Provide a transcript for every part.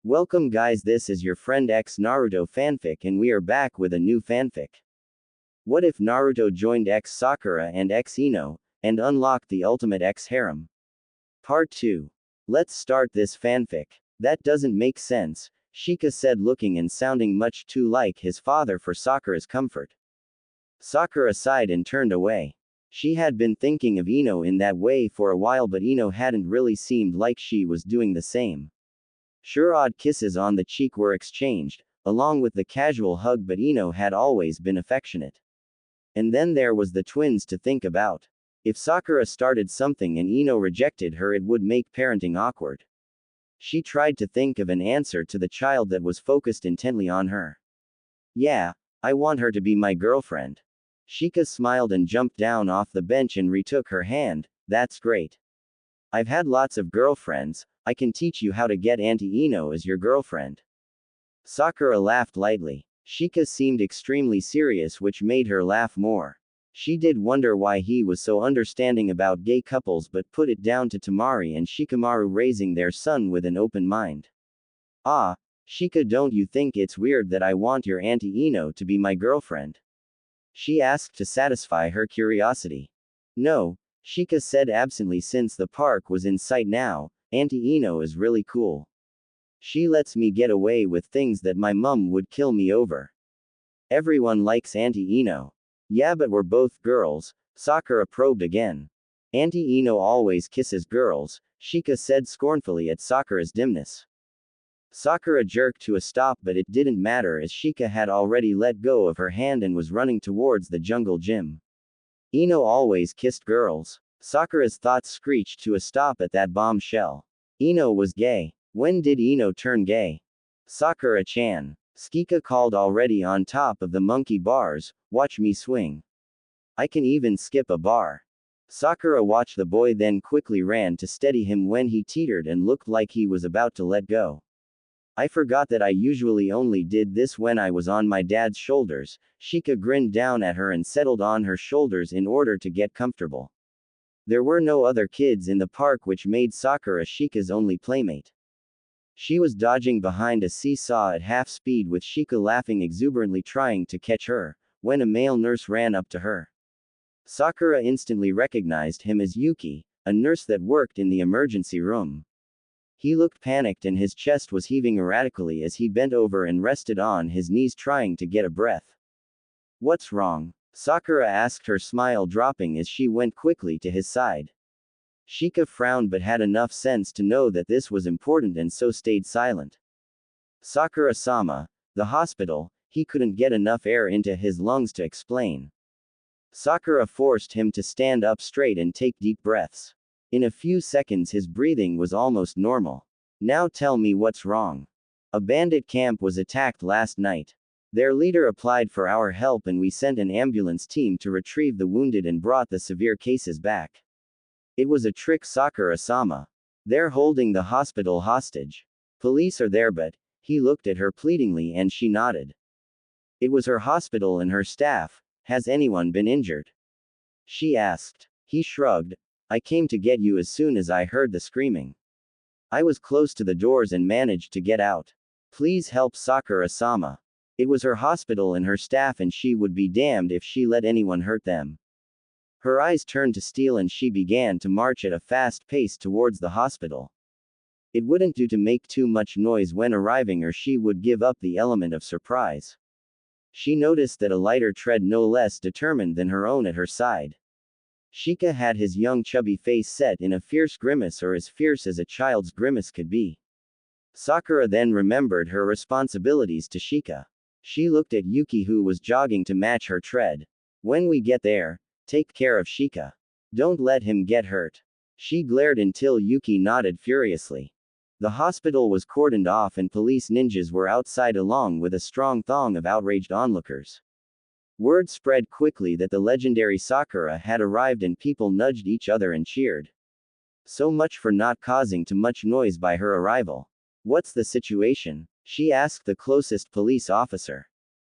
Welcome guys, this is your friend xnarutofanfic and we are back with a new fanfic. What if Naruto joined Sakura and Ino, and unlocked the ultimate harem? Part 2. Let's start this fanfic. That doesn't make sense, Shika said, looking and sounding much too like his father for Sakura's comfort. Sakura sighed and turned away. She had been thinking of Ino in that way for a while, but Ino hadn't really seemed like she was doing the same. Sure, odd kisses on the cheek were exchanged, along with the casual hug, but Ino had always been affectionate. And then there was the twins to think about. If Sakura started something and Ino rejected her, it would make parenting awkward. She tried to think of an answer to the child that was focused intently on her. Yeah, I want her to be my girlfriend. Shika smiled and jumped down off the bench and retook her hand. That's great. I've had lots of girlfriends, I can teach you how to get Auntie Ino as your girlfriend. Sakura laughed lightly. Shika seemed extremely serious, which made her laugh more. She did wonder why he was so understanding about gay couples, but put it down to Temari and Shikamaru raising their son with an open mind. Ah, Shika, don't you think it's weird that I want your Auntie Ino to be my girlfriend? She asked to satisfy her curiosity. No, Shika said absently, since the park was in sight now. Auntie Ino is really cool. She lets me get away with things that my mum would kill me over. Everyone likes Auntie Ino. Yeah, but we're both girls, Sakura probed again. Auntie Ino always kisses girls, Shika said scornfully at Sakura's dimness. Sakura jerked to a stop, but it didn't matter as Shika had already let go of her hand and was running towards the jungle gym. Ino always kissed girls. Sakura's thoughts screeched to a stop at that bombshell. Ino was gay. When did Ino turn gay? Sakura-chan. Skika called, already on top of the monkey bars, watch me swing. I can even skip a bar. Sakura watched the boy, then quickly ran to steady him when he teetered and looked like he was about to let go. I forgot that I usually only did this when I was on my dad's shoulders. Shika grinned down at her and settled on her shoulders in order to get comfortable. There were no other kids in the park, which made Sakura Shika's only playmate. She was dodging behind a seesaw at half speed with Shika laughing exuberantly trying to catch her, when a male nurse ran up to her. Sakura instantly recognized him as Yuki, a nurse that worked in the emergency room. He looked panicked and his chest was heaving erratically as he bent over and rested on his knees trying to get a breath. What's wrong? Sakura asked, her smile dropping as she went quickly to his side. Shika frowned but had enough sense to know that this was important and so stayed silent. Sakura-sama, the hospital, he couldn't get enough air into his lungs to explain. Sakura forced him to stand up straight and take deep breaths. In a few seconds his breathing was almost normal. Now tell me what's wrong. A bandit camp was attacked last night. Their leader applied for our help and we sent an ambulance team to retrieve the wounded and brought the severe cases back. It was a trick, Sakura-sama. They're holding the hospital hostage. Police are there, but he looked at her pleadingly and she nodded. It was her hospital and her staff. Has anyone been injured? She asked. He shrugged. I came to get you as soon as I heard the screaming. I was close to the doors and managed to get out. Please help, Sakura-sama. It was her hospital and her staff and she would be damned if she let anyone hurt them. Her eyes turned to steel and she began to march at a fast pace towards the hospital. It wouldn't do to make too much noise when arriving or she would give up the element of surprise. She noticed that a lighter tread no less determined than her own at her side. Shika had his young chubby face set in a fierce grimace, or as fierce as a child's grimace could be. Sakura then remembered her responsibilities to Shika. She looked at Yuki, who was jogging to match her tread. When we get there, take care of Shika. Don't let him get hurt. She glared until Yuki nodded furiously. The hospital was cordoned off and police ninjas were outside along with a strong throng of outraged onlookers. Word spread quickly that the legendary Sakura had arrived and people nudged each other and cheered. So much for not causing too much noise by her arrival. What's the situation? She asked the closest police officer.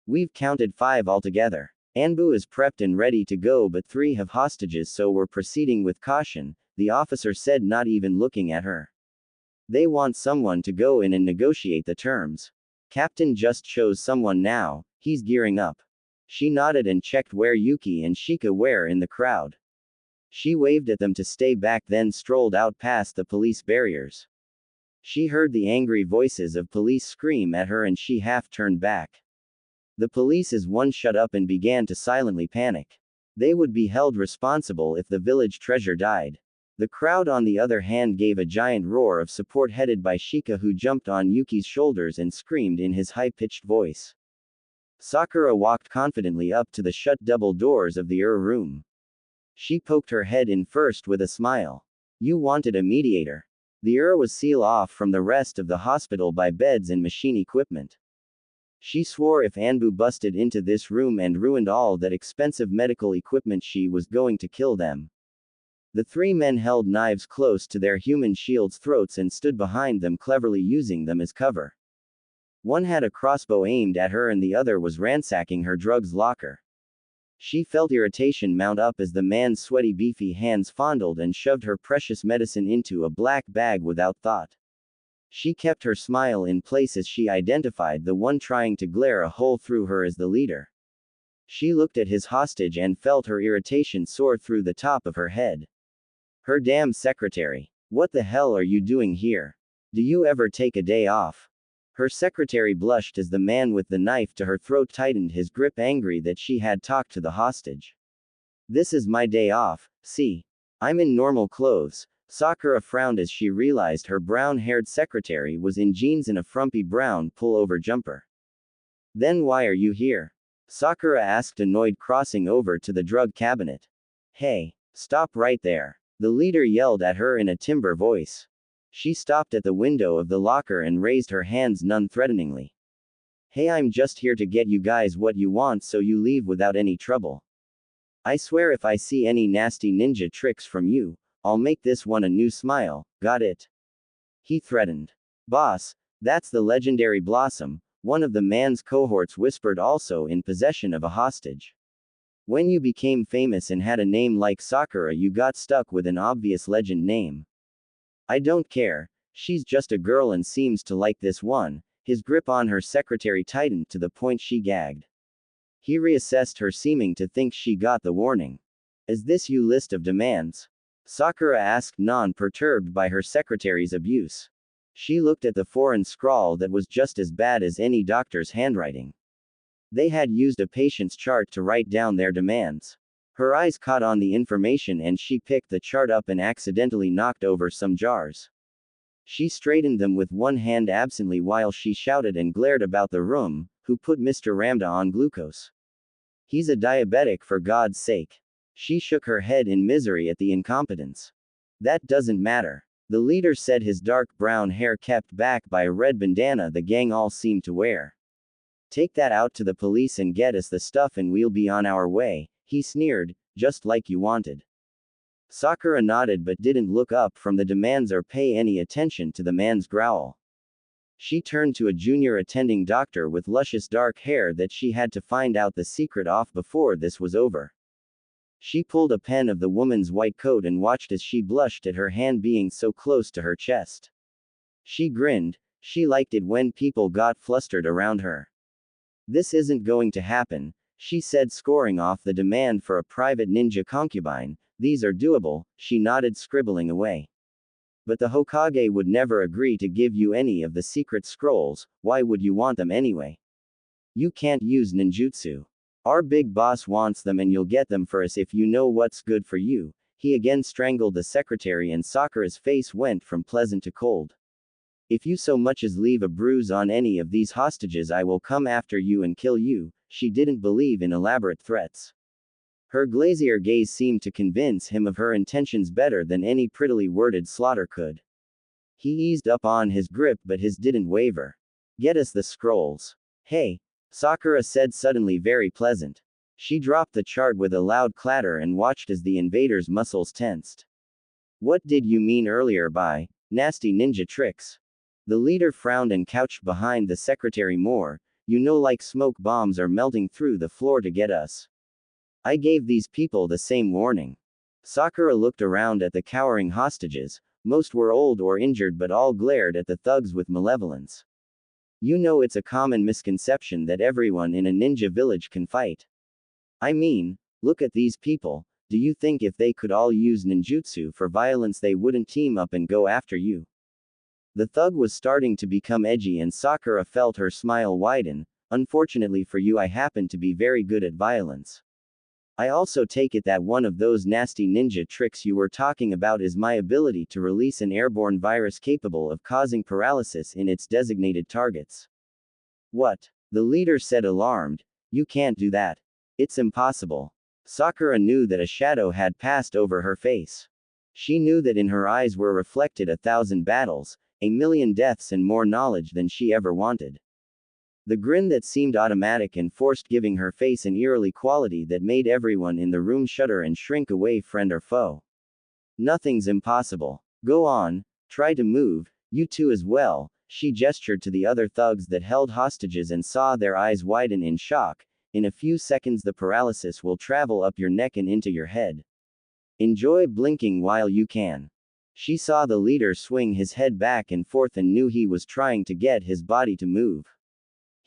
We've counted 5 altogether. Anbu is prepped and ready to go, but 3 have hostages, so we're proceeding with caution, the officer said, not even looking at her. They want someone to go in and negotiate the terms. Captain just chose someone now, he's gearing up. She nodded and checked where Yuki and Shika were in the crowd. She waved at them to stay back, then strolled out past the police barriers. She heard the angry voices of police scream at her and she half turned back. The police's one shut up and began to silently panic. They would be held responsible if the village treasure died. The crowd on the other hand gave a giant roar of support headed by Shika, who jumped on Yuki's shoulders and screamed in his high-pitched voice. Sakura walked confidently up to the shut double doors of the room. She poked her head in first with a smile. You wanted a mediator. The was sealed off from the rest of the hospital by beds and machine equipment. She swore if Anbu busted into this room and ruined all that expensive medical equipment, she was going to kill them. The three men held knives close to their human shields' throats and stood behind them, cleverly using them as cover. One had a crossbow aimed at her and the other was ransacking her drugs locker. She felt irritation mount up as the man's sweaty beefy hands fondled and shoved her precious medicine into a black bag without thought. She kept her smile in place as she identified the one trying to glare a hole through her as the leader. She looked at his hostage and felt her irritation soar through the top of her head. Her damn secretary. What the hell are you doing here? Do you ever take a day off? Her secretary blushed as the man with the knife to her throat tightened his grip, angry that she had talked to the hostage. This is my day off, see? I'm in normal clothes. Sakura frowned as she realized her brown-haired secretary was in jeans and a frumpy brown pullover jumper. Then why are you here? Sakura asked, annoyed, crossing over to the drug cabinet. Hey, stop right there. The leader yelled at her in a timbre voice. She stopped at the window of the locker and raised her hands non-threateningly. Hey, I'm just here to get you guys what you want so you leave without any trouble. I swear if I see any nasty ninja tricks from you, I'll make this one a new smile, got it? He threatened. Boss, that's the legendary Blossom, one of the man's cohorts whispered, also in possession of a hostage. When you became famous and had a name like Sakura, you got stuck with an obvious legend name. I don't care, she's just a girl and seems to like this one. His grip on her secretary tightened to the point she gagged. He reassessed her, seeming to think she got the warning. Is this your list of demands? Sakura asked, non-perturbed by her secretary's abuse. She looked at the foreign scrawl that was just as bad as any doctor's handwriting. They had used a patient's chart to write down their demands. Her eyes caught on the information and she picked the chart up and accidentally knocked over some jars. She straightened them with one hand absently while she shouted and glared about the room, who put Mr. Ramda on glucose? He's a diabetic, for God's sake. She shook her head in misery at the incompetence. That doesn't matter. The leader said, his dark brown hair kept back by a red bandana the gang all seemed to wear. Take that out to the police and get us the stuff and we'll be on our way, he sneered, just like you wanted. Sakura nodded but didn't look up from the demands or pay any attention to the man's growl. She turned to a junior attending doctor with luscious dark hair that she had to find out the secret off before this was over. She pulled a pen of the woman's white coat and watched as she blushed at her hand being so close to her chest. She grinned. She liked it when people got flustered around her. This isn't going to happen, she said, scoring off the demand for a private ninja concubine. These are doable, she nodded, scribbling away. But the Hokage would never agree to give you any of the secret scrolls. Why would you want them anyway? You can't use ninjutsu. Our big boss wants them and you'll get them for us if you know what's good for you. He again strangled the secretary and Sakura's face went from pleasant to cold. If you so much as leave a bruise on any of these hostages, I will come after you and kill you. She didn't believe in elaborate threats. Her glazier gaze seemed to convince him of her intentions better than any prettily worded slaughter could. He eased up on his grip but his didn't waver. Get us the scrolls. Hey, Sakura said, suddenly very pleasant. She dropped the chart with a loud clatter and watched as the invader's muscles tensed. What did you mean earlier by nasty ninja tricks? The leader frowned and couched behind the secretary more. You know, like smoke bombs are melting through the floor to get us. I gave these people the same warning. Sakura looked around at the cowering hostages. Most were old or injured, but all glared at the thugs with malevolence. You know, it's a common misconception that everyone in a ninja village can fight. I mean, look at these people. Do you think if they could all use ninjutsu for violence they wouldn't team up and go after you? The thug was starting to become edgy and Sakura felt her smile widen. Unfortunately for you, I happen to be very good at violence. I also take it that one of those nasty ninja tricks you were talking about is my ability to release an airborne virus capable of causing paralysis in its designated targets. What? The leader said, alarmed. You can't do that. It's impossible. Sakura knew that a shadow had passed over her face. She knew that in her eyes were reflected 1,000 battles, 1,000,000 deaths, and more knowledge than she ever wanted. The grin that seemed automatic and forced, giving her face an eerily quality that made everyone in the room shudder and shrink away, friend or foe. Nothing's impossible. Go on, try to move, you two as well. She gestured to the other thugs that held hostages and saw their eyes widen in shock. In a few seconds the paralysis will travel up your neck and into your head. Enjoy blinking while you can. She saw the leader swing his head back and forth and knew he was trying to get his body to move.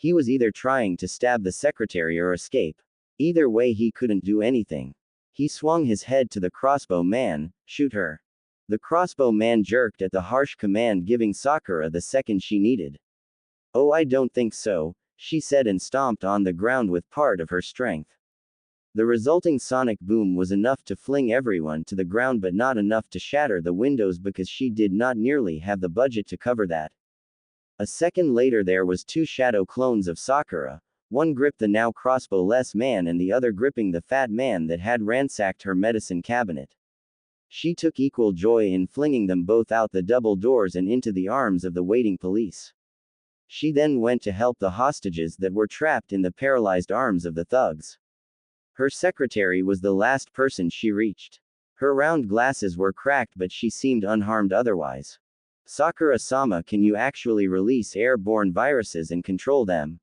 He was either trying to stab the secretary or escape. Either way he couldn't do anything. He swung his head to the crossbow man. Shoot her. The crossbow man jerked at the harsh command, giving Sakura the second she needed. Oh, I don't think so, she said and stomped on the ground with part of her strength. The resulting sonic boom was enough to fling everyone to the ground, but not enough to shatter the windows because she did not nearly have the budget to cover that. A second later there was two shadow clones of Sakura, one gripped the now crossbow-less man and the other gripping the fat man that had ransacked her medicine cabinet. She took equal joy in flinging them both out the double doors and into the arms of the waiting police. She then went to help the hostages that were trapped in the paralyzed arms of the thugs. Her secretary was the last person she reached. Her round glasses were cracked, but she seemed unharmed otherwise. Sakura-sama, can you actually release airborne viruses and control them?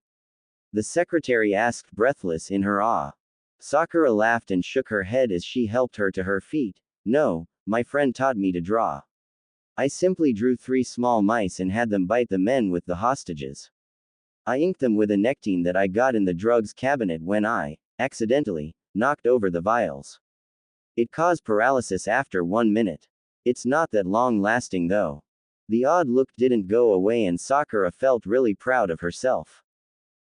The secretary asked, breathless in her awe. Sakura laughed and shook her head as she helped her to her feet. No, my friend taught me to draw. I simply drew 3 small mice and had them bite the men with the hostages. I inked them with a nectine that I got in the drugs cabinet when I, accidentally, knocked over the vials. It caused paralysis after 1 minute. It's not that long lasting though. The odd look didn't go away and Sakura felt really proud of herself.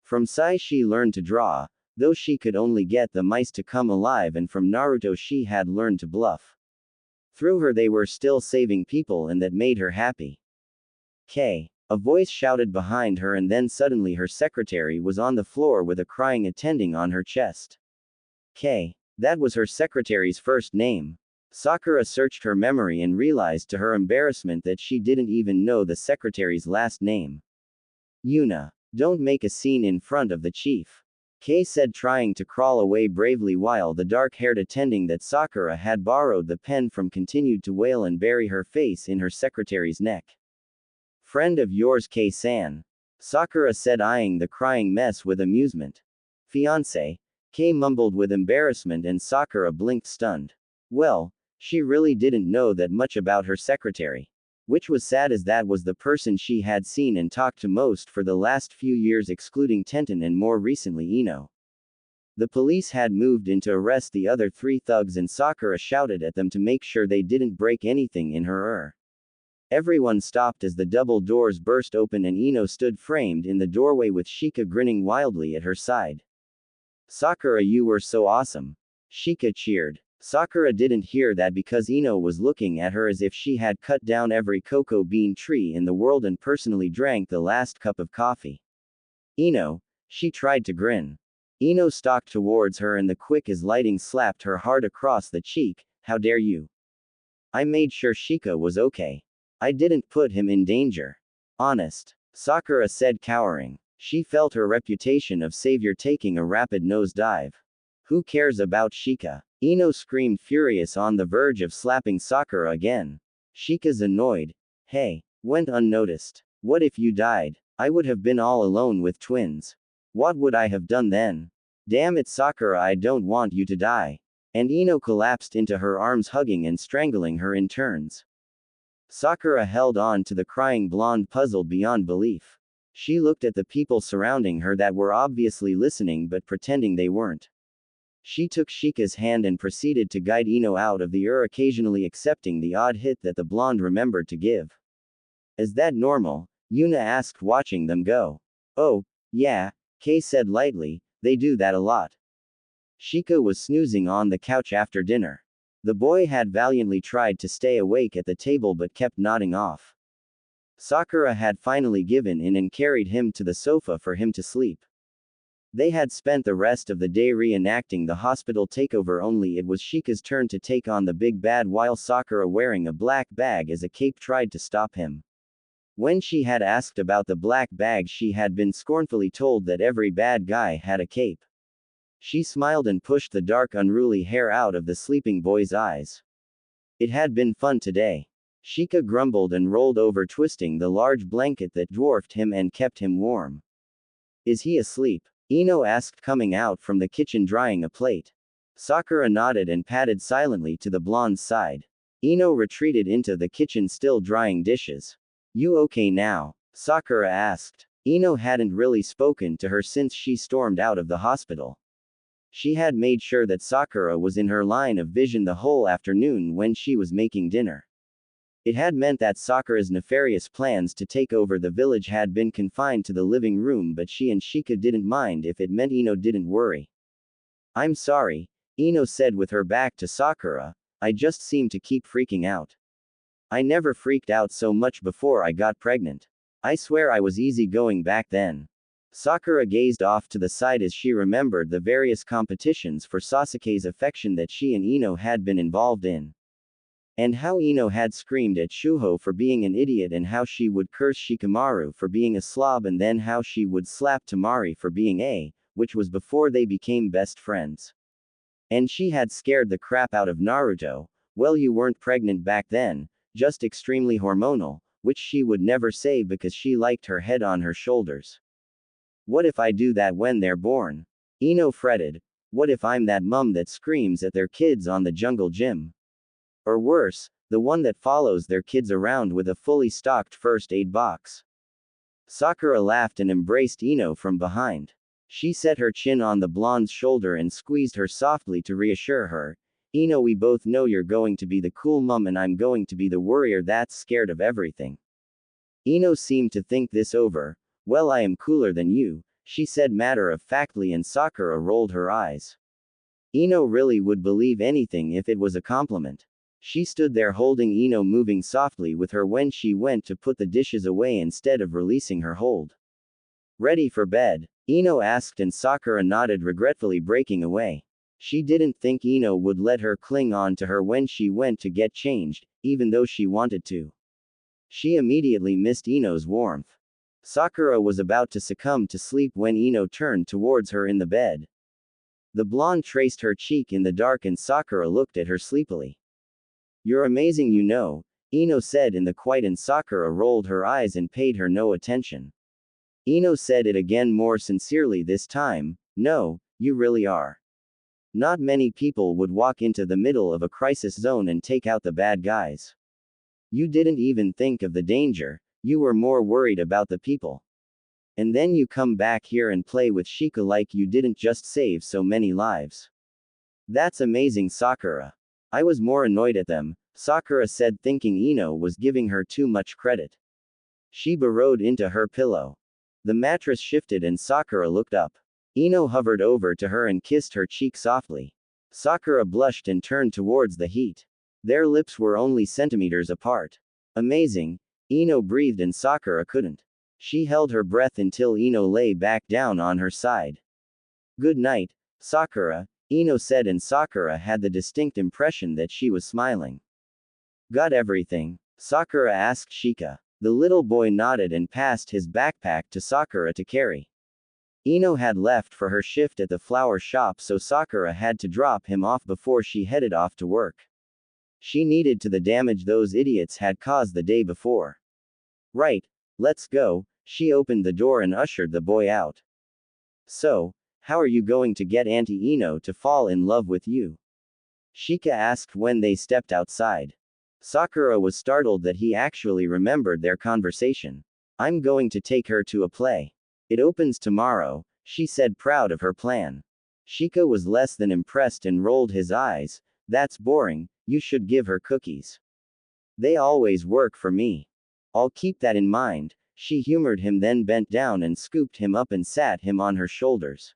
From Sai she learned to draw, though she could only get the mice to come alive, and from Naruto she had learned to bluff. Through her they were still saving people, and that made her happy. K. A voice shouted behind her, and then suddenly her secretary was on the floor with a crying attending on her chest. K. That was her secretary's first name. Sakura searched her memory and realized to her embarrassment that she didn't even know the secretary's last name. Yuna. Don't make a scene in front of the chief. Kay said, trying to crawl away bravely while the dark-haired attending that Sakura had borrowed the pen from continued to wail and bury her face in her secretary's neck. Friend of yours, Kay-san. Sakura said, eyeing the crying mess with amusement. Fiancé. Kay mumbled with embarrassment and Sakura blinked stunned. Well, she really didn't know that much about her secretary. Which was sad, as that was the person she had seen and talked to most for the last few years, excluding Tenten and more recently Ino. The police had moved in to arrest the other 3 thugs and Sakura shouted at them to make sure they didn't break anything in her. Everyone stopped as the double doors burst open and Ino stood framed in the doorway with Shika grinning wildly at her side. Sakura, you were so awesome. Shika cheered. Sakura didn't hear that because Ino was looking at her as if she had cut down every cocoa bean tree in the world and personally drank the last cup of coffee. Ino, she tried to grin. Ino stalked towards her and the quick as lightning slapped her hard across the cheek. How dare you? I made sure Shika was okay. I didn't put him in danger. Honest. Sakura said, cowering. She felt her reputation of savior taking a rapid nosedive. Who cares about Shika? Ino screamed, furious, on the verge of slapping Sakura again. Shika's annoyed. Hey, went unnoticed. What if you died? I would have been all alone with twins. What would I have done then? Damn it, Sakura, I don't want you to die. And Ino collapsed into her arms, hugging and strangling her in turns. Sakura held on to the crying blonde, puzzled beyond belief. She looked at the people surrounding her that were obviously listening but pretending they weren't. She took Shika's hand and proceeded to guide Ino out of the occasionally accepting the odd hit that the blonde remembered to give. Is that normal? Yuna asked, watching them go. Oh, yeah, Kei said lightly, they do that a lot. Shika was snoozing on the couch after dinner. The boy had valiantly tried to stay awake at the table but kept nodding off. Sakura had finally given in and carried him to the sofa for him to sleep. They had spent the rest of the day reenacting the hospital takeover, only it was Shika's turn to take on the big bad while Sakura, wearing a black bag as a cape, tried to stop him. When she had asked about the black bag, she had been scornfully told that every bad guy had a cape. She smiled and pushed the dark unruly hair out of the sleeping boy's eyes. It had been fun today. Shika grumbled and rolled over, twisting the large blanket that dwarfed him and kept him warm. Is he asleep? Ino asked, coming out from the kitchen drying a plate. Sakura nodded and padded silently to the blonde's side. Ino retreated into the kitchen, still drying dishes. You okay now? Sakura asked. Ino hadn't really spoken to her since she stormed out of the hospital. She had made sure that Sakura was in her line of vision the whole afternoon when she was making dinner. It had meant that Sakura's nefarious plans to take over the village had been confined to the living room, but she and Shika didn't mind if it meant Ino didn't worry. I'm sorry, Ino said with her back to Sakura, I just seem to keep freaking out. I never freaked out so much before I got pregnant. I swear I was easygoing back then. Sakura gazed off to the side as she remembered the various competitions for Sasuke's affection that she and Ino had been involved in. And how Ino had screamed at Shuho for being an idiot, and how she would curse Shikamaru for being a slob, and then how she would slap Tamari for being which was before they became best friends. And she had scared the crap out of Naruto. Well, you weren't pregnant back then, just extremely hormonal, which she would never say because she liked her head on her shoulders. What if I do that when they're born? Ino fretted. What if I'm that mum that screams at their kids on the jungle gym? Or worse, the one that follows their kids around with a fully stocked first aid box. Sakura laughed and embraced Ino from behind. She set her chin on the blonde's shoulder and squeezed her softly to reassure her. Ino, we both know you're going to be the cool mum and I'm going to be the worrier that's scared of everything. Ino seemed to think this over. Well, I am cooler than you, she said matter-of-factly, and Sakura rolled her eyes. Ino really would believe anything if it was a compliment. She stood there holding Ino, moving softly with her when she went to put the dishes away instead of releasing her hold. Ready for bed? Ino asked, and Sakura nodded, regretfully breaking away. She didn't think Ino would let her cling on to her when she went to get changed, even though she wanted to. She immediately missed Ino's warmth. Sakura was about to succumb to sleep when Ino turned towards her in the bed. The blonde traced her cheek in the dark and Sakura looked at her sleepily. You're amazing, you know, Ino said in the quiet, and Sakura rolled her eyes and paid her no attention. Ino said it again, more sincerely this time. No, you really are. Not many people would walk into the middle of a crisis zone and take out the bad guys. You didn't even think of the danger, you were more worried about the people. And then you come back here and play with Shika like you didn't just save so many lives. That's amazing, Sakura. I was more annoyed at them, Sakura said, thinking Ino was giving her too much credit. She burrowed into her pillow. The mattress shifted and Sakura looked up. Ino hovered over to her and kissed her cheek softly. Sakura blushed and turned towards the heat. Their lips were only centimeters apart. Amazing, Ino breathed, and Sakura couldn't. She held her breath until Ino lay back down on her side. Good night, Sakura, Ino said, and Sakura had the distinct impression that she was smiling. Got everything? Sakura asked Shika. The little boy nodded and passed his backpack to Sakura to carry. Ino had left for her shift at the flower shop, so Sakura had to drop him off before she headed off to work. She needed to the damage those idiots had caused the day before. Right, let's go. She opened the door and ushered the boy out. So, how are you going to get Auntie Ino to fall in love with you? Shika asked when they stepped outside. Sakura was startled that he actually remembered their conversation. I'm going to take her to a play. It opens tomorrow, she said, proud of her plan. Shika was less than impressed and rolled his eyes. That's boring, you should give her cookies. They always work for me. I'll keep that in mind, she humored him, then bent down and scooped him up and sat him on her shoulders.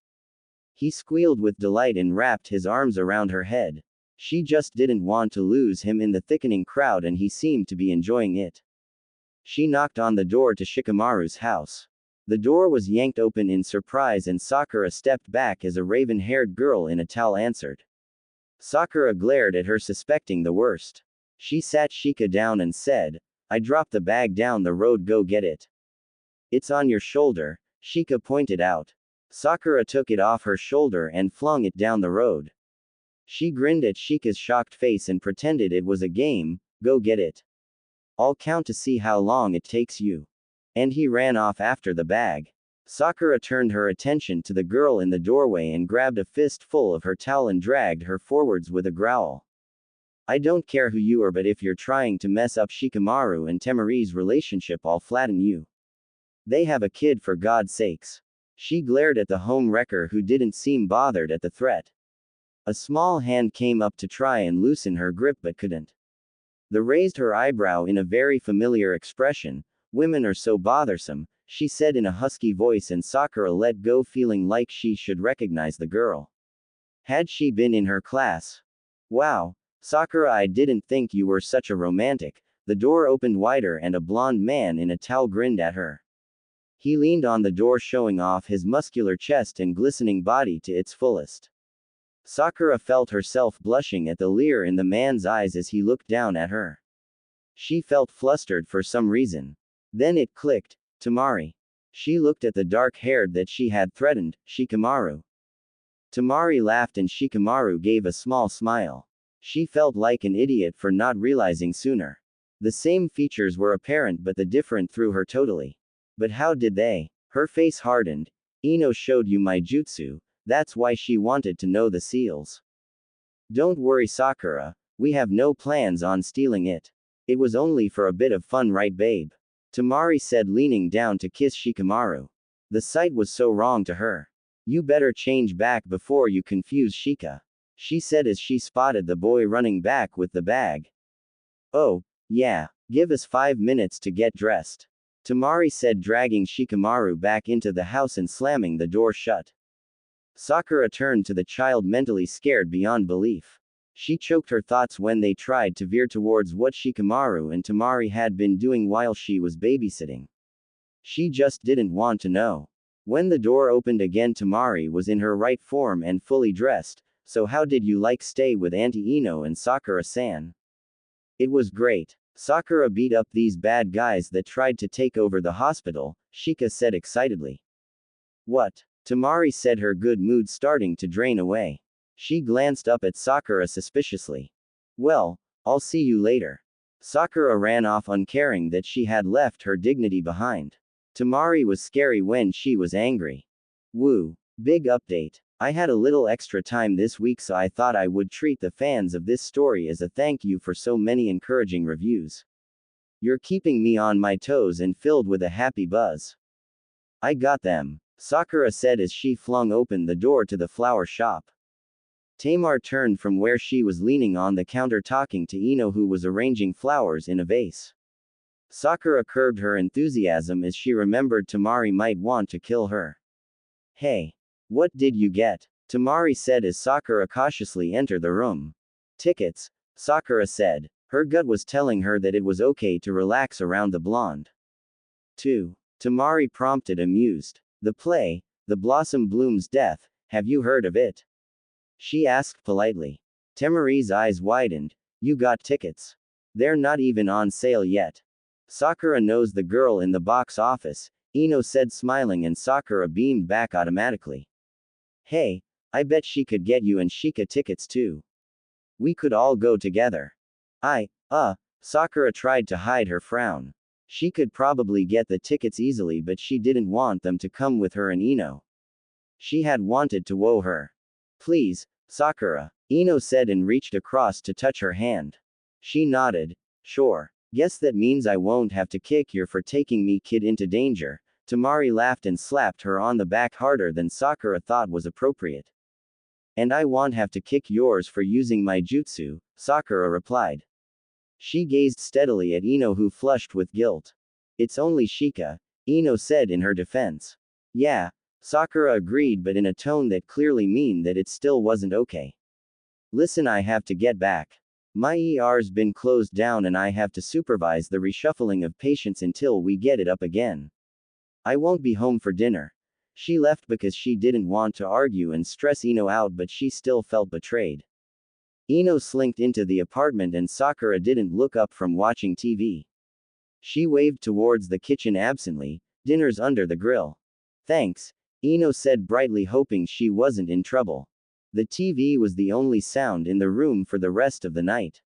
He squealed with delight and wrapped his arms around her head. She just didn't want to lose him in the thickening crowd, and he seemed to be enjoying it. She knocked on the door to Shikamaru's house. The door was yanked open in surprise and Sakura stepped back as a raven-haired girl in a towel answered. Sakura glared at her, suspecting the worst. She sat Shika down and said, I dropped the bag down the road, go get it. It's on your shoulder, Shika pointed out. Sakura took it off her shoulder and flung it down the road. She grinned at Shika's shocked face and pretended it was a game. Go get it. I'll count to see how long it takes you. And he ran off after the bag. Sakura turned her attention to the girl in the doorway and grabbed a fistful of her towel and dragged her forwards with a growl. I don't care who you are, but if you're trying to mess up Shikamaru and Temari's relationship, I'll flatten you. They have a kid, for God's sakes. She glared at the home wrecker, who didn't seem bothered at the threat. A small hand came up to try and loosen her grip but couldn't. The raised her eyebrow in a very familiar expression. Women are so bothersome, she said in a husky voice, and Sakura let go, feeling like she should recognize the girl. Had she been in her class? Wow, Sakura, I didn't think you were such a romantic. The door opened wider and a blonde man in a towel grinned at her. He leaned on the door, showing off his muscular chest and glistening body to its fullest. Sakura felt herself blushing at the leer in the man's eyes as he looked down at her. She felt flustered for some reason. Then it clicked. Temari. She looked at the dark-haired that she had threatened, Shikamaru. Temari laughed and Shikamaru gave a small smile. She felt like an idiot for not realizing sooner. The same features were apparent, but the different threw her totally. But how did they? Her face hardened. Ino showed you my jutsu. That's why she wanted to know the seals. Don't worry, Sakura. We have no plans on stealing it. It was only for a bit of fun, right, babe? Temari said, leaning down to kiss Shikamaru. The sight was so wrong to her. You better change back before you confuse Shika, she said as she spotted the boy running back with the bag. Oh, yeah. Give us 5 minutes to get dressed, Temari said, dragging Shikamaru back into the house and slamming the door shut. Sakura turned to the child, mentally scared beyond belief. She choked her thoughts when they tried to veer towards what Shikamaru and Temari had been doing while she was babysitting. She just didn't want to know. When the door opened again, Temari was in her right form and fully dressed. So how did you stay with Auntie Ino and Sakura-san? It was great. Sakura beat up these bad guys that tried to take over the hospital, Shika said excitedly. What? Temari said, her good mood starting to drain away. She glanced up at Sakura suspiciously. Well, I'll see you later. Sakura ran off, uncaring that she had left her dignity behind. Temari was scary when she was angry. Woo. Big update. I had a little extra time this week, so I thought I would treat the fans of this story as a thank you for so many encouraging reviews. You're keeping me on my toes and filled with a happy buzz. I got them, Sakura said as she flung open the door to the flower shop. Tamar turned from where she was leaning on the counter talking to Ino, who was arranging flowers in a vase. Sakura curbed her enthusiasm as she remembered Temari might want to kill her. Hey. What did you get? Temari said as Sakura cautiously entered the room. Tickets, Sakura said. Her gut was telling her that it was okay to relax around the blonde. 2. Temari prompted, amused. The play, The Blossom Bloom's Death, have you heard of it? She asked politely. Temari's eyes widened. You got tickets? They're not even on sale yet. Sakura knows the girl in the box office, Ino said, smiling, and Sakura beamed back automatically. Hey, I bet she could get you and Shika tickets too. We could all go together. Sakura tried to hide her frown. She could probably get the tickets easily, but she didn't want them to come with her and Ino. She had wanted to woo her. Please, Sakura, Ino said and reached across to touch her hand. She nodded. Sure. Guess that means I won't have to kick your for taking me kid into danger. Tamari laughed and slapped her on the back harder than Sakura thought was appropriate. And I won't have to kick yours for using my jutsu, Sakura replied. She gazed steadily at Ino, who flushed with guilt. It's only Shika, Ino said in her defense. Yeah, Sakura agreed, but in a tone that clearly meant that it still wasn't okay. Listen, I have to get back. My ER's been closed down and I have to supervise the reshuffling of patients until we get it up again. I won't be home for dinner. She left because she didn't want to argue and stress Ino out, but she still felt betrayed. Ino slinked into the apartment and Sakura didn't look up from watching TV. She waved towards the kitchen absently. Dinner's under the grill. Thanks, Ino said brightly, hoping she wasn't in trouble. The TV was the only sound in the room for the rest of the night.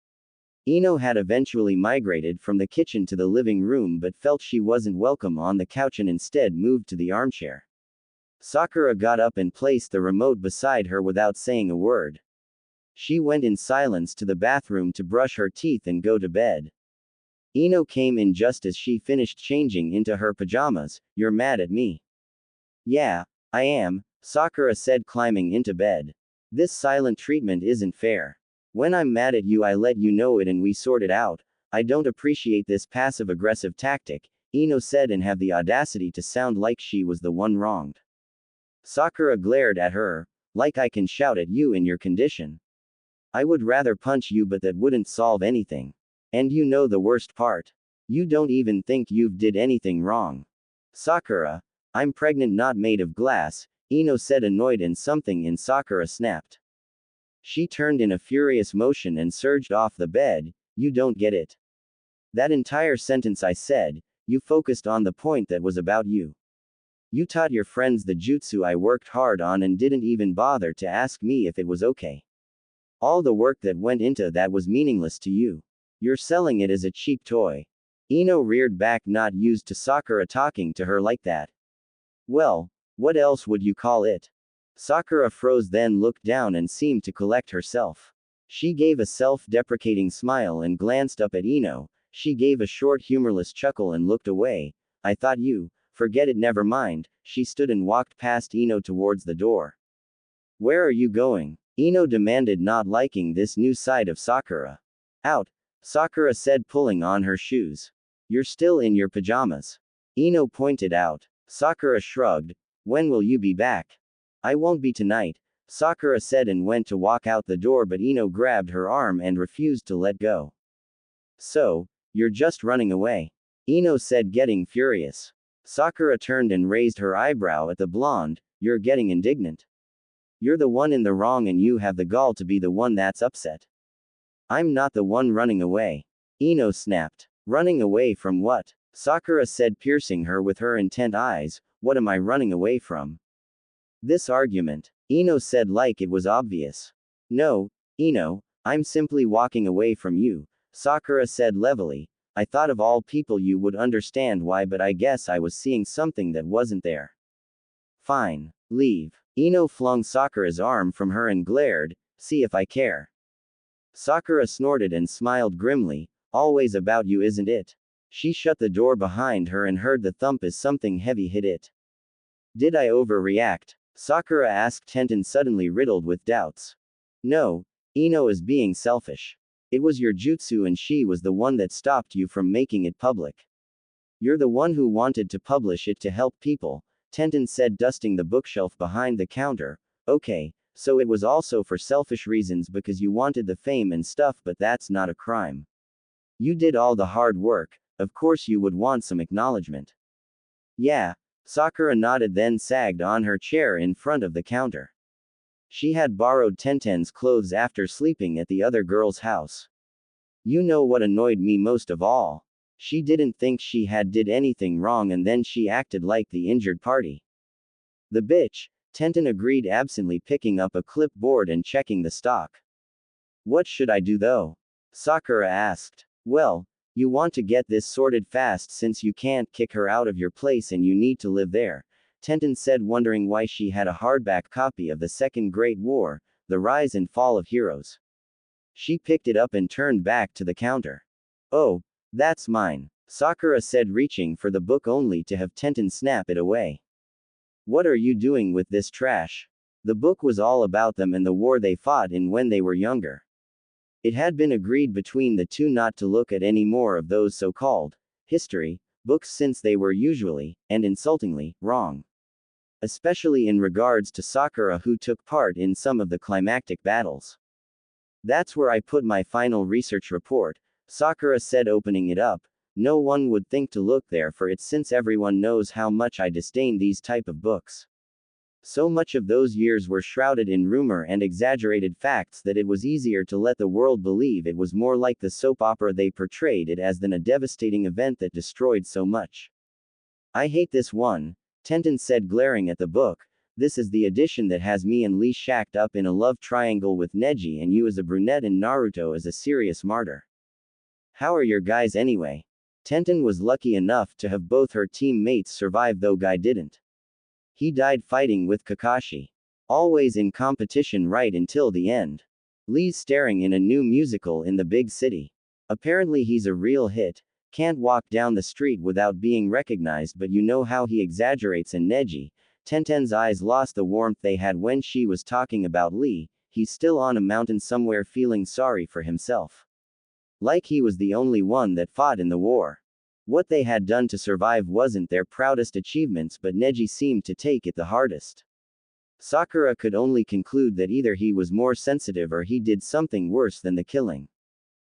Ino had eventually migrated from the kitchen to the living room but felt she wasn't welcome on the couch and instead moved to the armchair. Sakura got up and placed the remote beside her without saying a word. She went in silence to the bathroom to brush her teeth and go to bed. Ino came in just as she finished changing into her pajamas. You're mad at me? Yeah, I am, Sakura said, climbing into bed. This silent treatment isn't fair. When I'm mad at you, I let you know it and we sort it out. I don't appreciate this passive-aggressive tactic, Ino said, and have the audacity to sound like she was the one wronged. Sakura glared at her. Like I can shout at you in your condition? I would rather punch you, but that wouldn't solve anything. And you know the worst part? You don't even think you've did anything wrong. Sakura, I'm pregnant, not made of glass, Ino said, annoyed, and something in Sakura snapped. She turned in a furious motion and surged off the bed. You don't get it. That entire sentence I said, you focused on the point that was about you. You taught your friends the jutsu I worked hard on and didn't even bother to ask me if it was okay. All the work that went into that was meaningless to you. You're selling it as a cheap toy. Ino reared back, not used to Sakura talking to her like that. Well, what else would you call it? Sakura froze, then looked down and seemed to collect herself. She gave a self-deprecating smile and glanced up at Ino. She gave a short, humorless chuckle and looked away. I thought you, forget it, never mind. She stood and walked past Ino towards the door. Where are you going? Ino demanded, not liking this new side of Sakura. Out, Sakura said, pulling on her shoes. You're still in your pajamas. Ino pointed out. Sakura shrugged. When will you be back? I won't be tonight, Sakura said and went to walk out the door, but Ino grabbed her arm and refused to let go. So, you're just running away? Ino said, getting furious. Sakura turned and raised her eyebrow at the blonde. You're getting indignant. You're the one in the wrong and you have the gall to be the one that's upset. I'm not the one running away. Ino snapped. Running away from what? Sakura said, piercing her with her intent eyes. What am I running away from? This argument, Ino said like it was obvious. No, Ino, I'm simply walking away from you, Sakura said levelly. I thought of all people you would understand why, but I guess I was seeing something that wasn't there. Fine, leave. Ino flung Sakura's arm from her and glared. See if I care. Sakura snorted and smiled grimly. Always about you, isn't it? She shut the door behind her and heard the thump as something heavy hit it. Did I overreact? Sakura asked Tenten, suddenly riddled with doubts. No, Ino is being selfish. It was your jutsu and she was the one that stopped you from making it public. You're the one who wanted to publish it to help people, Tenten said, dusting the bookshelf behind the counter. Okay, so it was also for selfish reasons because you wanted the fame and stuff, but that's not a crime. You did all the hard work, of course you would want some acknowledgement. Yeah, Sakura nodded, then sagged on her chair in front of the counter. She had borrowed Tenten's clothes after sleeping at the other girl's house. You know what annoyed me most of all? She didn't think she had did anything wrong and then she acted like the injured party. The bitch, Tenten agreed absently, picking up a clipboard and checking the stock. What should I do though? Sakura asked. Well, you want to get this sorted fast since you can't kick her out of your place and you need to live there, Tenten said, wondering why she had a hardback copy of the Second Great War, The Rise and Fall of Heroes. She picked it up and turned back to the counter. Oh, that's mine, Sakura said, reaching for the book only to have Tenten snap it away. What are you doing with this trash? The book was all about them and the war they fought in when they were younger. It had been agreed between the two not to look at any more of those so-called history books since they were usually, and insultingly, wrong. Especially in regards to Sakura, who took part in some of the climactic battles. That's where I put my final research report, Sakura said, opening it up. No one would think to look there for it since everyone knows how much I disdain these type of books. So much of those years were shrouded in rumor and exaggerated facts that it was easier to let the world believe it was more like the soap opera they portrayed it as than a devastating event that destroyed so much. I hate this one, Tenten said, glaring at the book. This is the edition that has me and Lee shacked up in a love triangle with Neji and you as a brunette and Naruto as a serious martyr. How are your guys anyway? Tenten was lucky enough to have both her teammates survive, though Guy didn't. He died fighting with Kakashi. Always in competition right until the end. Lee's starring in a new musical in the big city. Apparently he's a real hit. Can't walk down the street without being recognized, but you know how he exaggerates. And Neji, Tenten's eyes lost the warmth they had when she was talking about Lee. He's still on a mountain somewhere feeling sorry for himself. Like he was the only one that fought in the war. What they had done to survive wasn't their proudest achievements, but Neji seemed to take it the hardest. Sakura could only conclude that either he was more sensitive or he did something worse than the killing.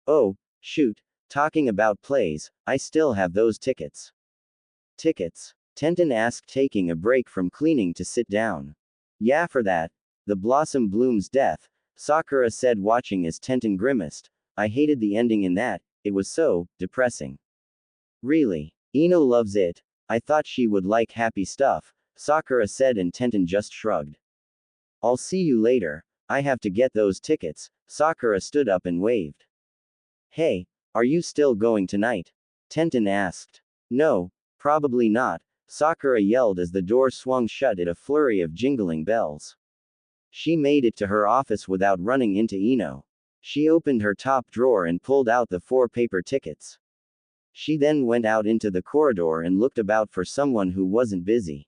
Oh, shoot, talking about plays, I still have those tickets. Tickets? Tenten asked, taking a break from cleaning to sit down. Yeah, for that. The Blossom Bloom's death, Sakura said, watching as Tenten grimaced. I hated the ending in that, it was so depressing. Really? Ino loves it. I thought she would like happy stuff, Sakura said, and Tenten just shrugged. I'll see you later. I have to get those tickets. Sakura stood up and waved. Hey, are you still going tonight? Tenten asked. No, probably not, Sakura yelled as the door swung shut at a flurry of jingling bells. She made it to her office without running into Ino. She opened her top drawer and pulled out the 4 paper tickets. She then went out into the corridor and looked about for someone who wasn't busy.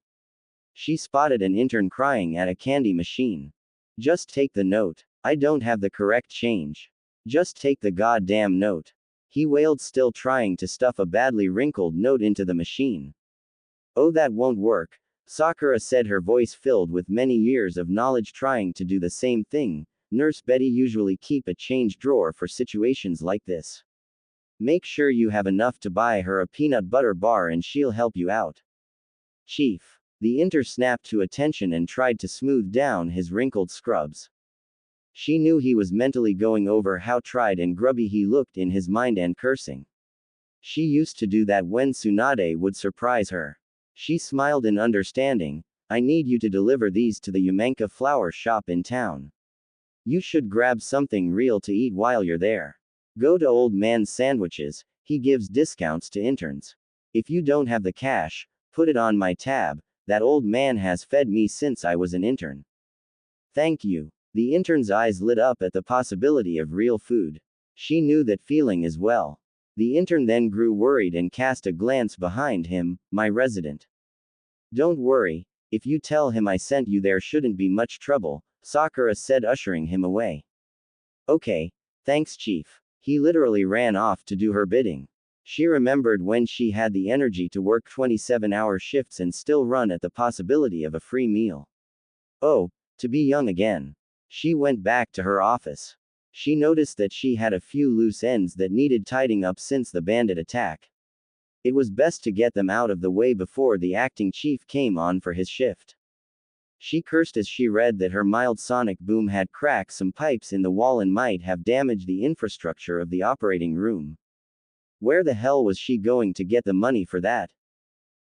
She spotted an intern crying at a candy machine. Just take the note. I don't have the correct change. Just take the goddamn note. He wailed, still trying to stuff a badly wrinkled note into the machine. Oh, that won't work, Sakura said, her voice filled with many years of knowledge, trying to do the same thing. Nurse Betty usually keep a change drawer for situations like this. Make sure you have enough to buy her a peanut butter bar and she'll help you out. Chief. The intern snapped to attention and tried to smooth down his wrinkled scrubs. She knew he was mentally going over how tried and grubby he looked in his mind and cursing. She used to do that when Tsunade would surprise her. She smiled in understanding. I need you to deliver these to the Yumenka flower shop in town. You should grab something real to eat while you're there. Go to Old Man's Sandwiches, he gives discounts to interns. If you don't have the cash, put it on my tab, that old man has fed me since I was an intern. Thank you. The intern's eyes lit up at the possibility of real food. She knew that feeling as well. The intern then grew worried and cast a glance behind him. My resident. Don't worry, if you tell him I sent you there shouldn't be much trouble, Sakura said, ushering him away. Okay, thanks, Chief. He literally ran off to do her bidding. She remembered when she had the energy to work 27-hour shifts and still run at the possibility of a free meal. Oh, to be young again. She went back to her office. She noticed that she had a few loose ends that needed tidying up since the bandit attack. It was best to get them out of the way before the acting chief came on for his shift. She cursed as she read that her mild sonic boom had cracked some pipes in the wall and might have damaged the infrastructure of the operating room. Where the hell was she going to get the money for that?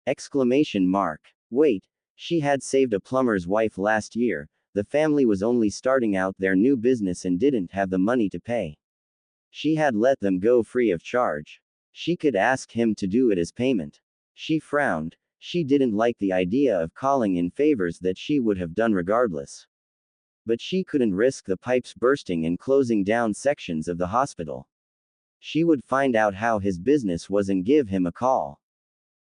Exclamation mark. Wait, she had saved a plumber's wife last year. The family was only starting out their new business and didn't have the money to pay. She had let them go free of charge. She could ask him to do it as payment. She frowned. She didn't like the idea of calling in favors that she would have done regardless. But she couldn't risk the pipes bursting and closing down sections of the hospital. She would find out how his business was and give him a call.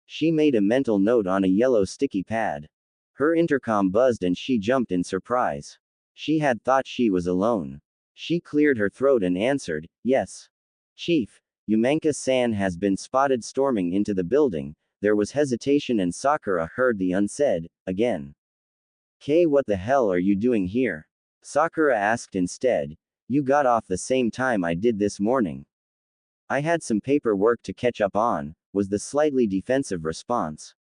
She made a mental note on a yellow sticky pad. Her intercom buzzed and she jumped in surprise. She had thought she was alone. She cleared her throat and answered, "Yes. Chief, Yumanka-san has been spotted storming into the building." There was hesitation and Sakura heard the unsaid, again. "Kei, what the hell are you doing here?" Sakura asked instead. "You got off the same time I did this morning." "I had some paperwork to catch up on," was the slightly defensive response.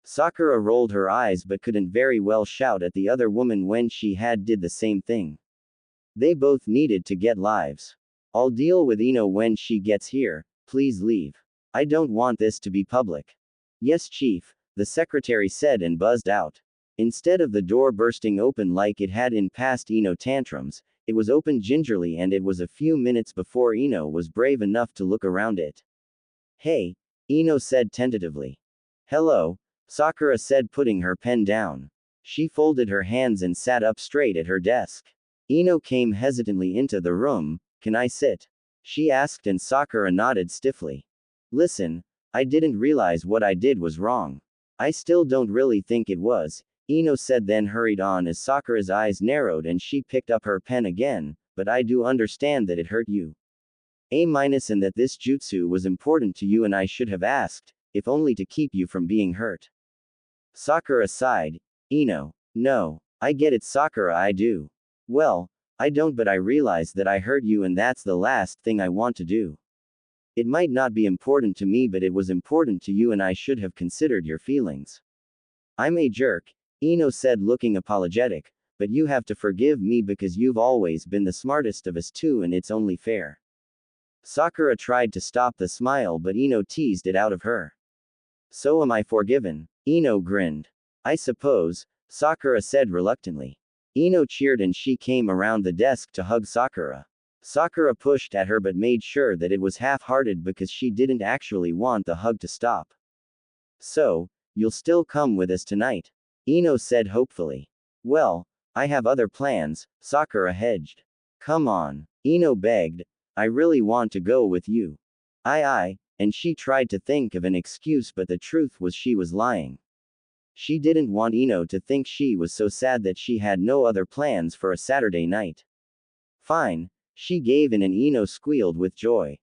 Sakura rolled her eyes but couldn't very well shout at the other woman when she had did the same thing. They both needed to get lives. "I'll deal with Ino when she gets here, please leave. I don't want this to be public." "Yes, Chief," the secretary said and buzzed out. Instead of the door bursting open like it had in past Ino tantrums, it was opened gingerly and it was a few minutes before Ino was brave enough to look around it. "Hey," Ino said tentatively. "Hello," Sakura said, putting her pen down. She folded her hands and sat up straight at her desk. Ino came hesitantly into the room. "Can I sit?" she asked, and Sakura nodded stiffly. "Listen, I didn't realize what I did was wrong. I still don't really think it was," Ino said, then hurried on as Sakura's eyes narrowed and she picked up her pen again. "But I do understand that it hurt you. And that this jutsu was important to you and I should have asked, if only to keep you from being hurt." Sakura sighed. "Ino. No. I get it, Sakura, I do. Well, I don't, but I realize that I hurt you and that's the last thing I want to do. It might not be important to me, but it was important to you and I should have considered your feelings. I'm a jerk," Ino said, looking apologetic, "but you have to forgive me because you've always been the smartest of us two and it's only fair." Sakura tried to stop the smile but Ino teased it out of her. "So am I forgiven?" Ino grinned. "I suppose," Sakura said reluctantly. Ino cheered and she came around the desk to hug Sakura. Sakura pushed at her but made sure that it was half-hearted because she didn't actually want the hug to stop. "So, you'll still come with us tonight?" Ino said hopefully. "Well, I have other plans," Sakura hedged. "Come on," Ino begged. "I really want to go with you." I, and she tried to think of an excuse, but the truth was she was lying. She didn't want Ino to think she was so sad that she had no other plans for a Saturday night. "Fine," she gave in and Ino squealed with joy.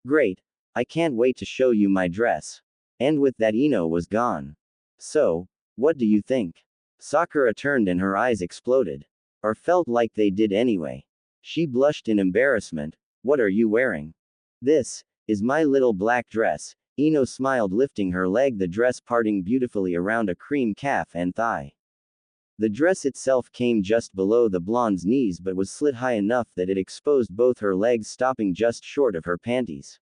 "Great, I can't wait to show you my dress." And with that Ino was gone. "So, what do you think?" Sakura turned and her eyes exploded. Or felt like they did anyway. She blushed in embarrassment. "What are you wearing?" "This is my little black dress," Ino smiled, lifting her leg, the dress parting beautifully around a cream calf and thigh. The dress itself came just below the blonde's knees but was slit high enough that it exposed both her legs, stopping just short of her panties.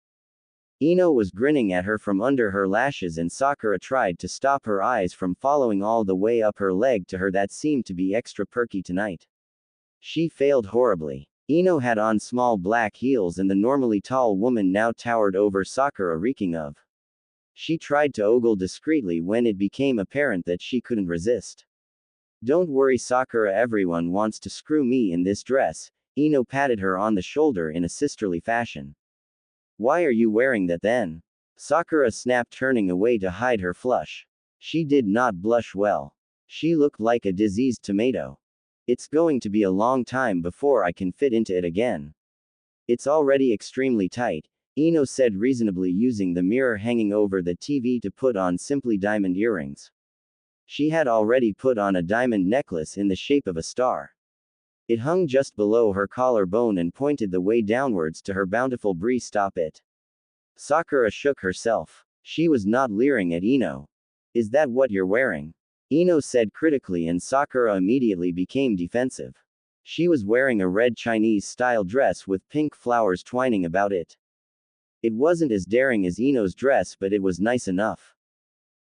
Ino was grinning at her from under her lashes and Sakura tried to stop her eyes from following all the way up her leg to her that seemed to be extra perky tonight. She failed horribly. Ino had on small black heels and the normally tall woman now towered over Sakura, reeking of. She tried to ogle discreetly when it became apparent that she couldn't resist. "Don't worry, Sakura, everyone wants to screw me in this dress," Ino patted her on the shoulder in a sisterly fashion. "Why are you wearing that then?" Sakura snapped, turning away to hide her flush. She did not blush well. She looked like a diseased tomato. "It's going to be a long time before I can fit into it again." "It's already extremely tight," Ino said reasonably, using the mirror hanging over the TV to put on simply diamond earrings. She had already put on a diamond necklace in the shape of a star. It hung just below her collarbone and pointed the way downwards to her bountiful brie. "Stop it." Sakura shook herself. She was not leering at Ino. "Is that what you're wearing?" Ino said critically, and Sakura immediately became defensive. She was wearing a red Chinese-style dress with pink flowers twining about it. It wasn't as daring as Ino's dress, but it was nice enough.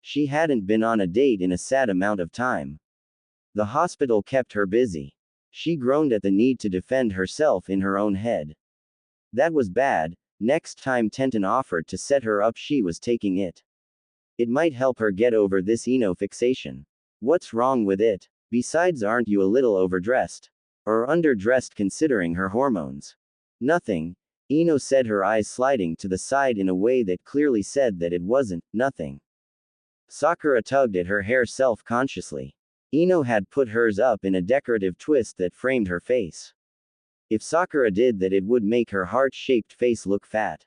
She hadn't been on a date in a sad amount of time. The hospital kept her busy. She groaned at the need to defend herself in her own head. That was bad. Next time Tenten offered to set her up, she was taking it. It might help her get over this Ino fixation. What's wrong with it? Besides, aren't you a little overdressed? Or underdressed considering her hormones? Nothing. Ino said, her eyes sliding to the side in a way that clearly said that it wasn't nothing. Sakura tugged at her hair self-consciously. Ino had put hers up in a decorative twist that framed her face. If Sakura did that, it would make her heart-shaped face look fat.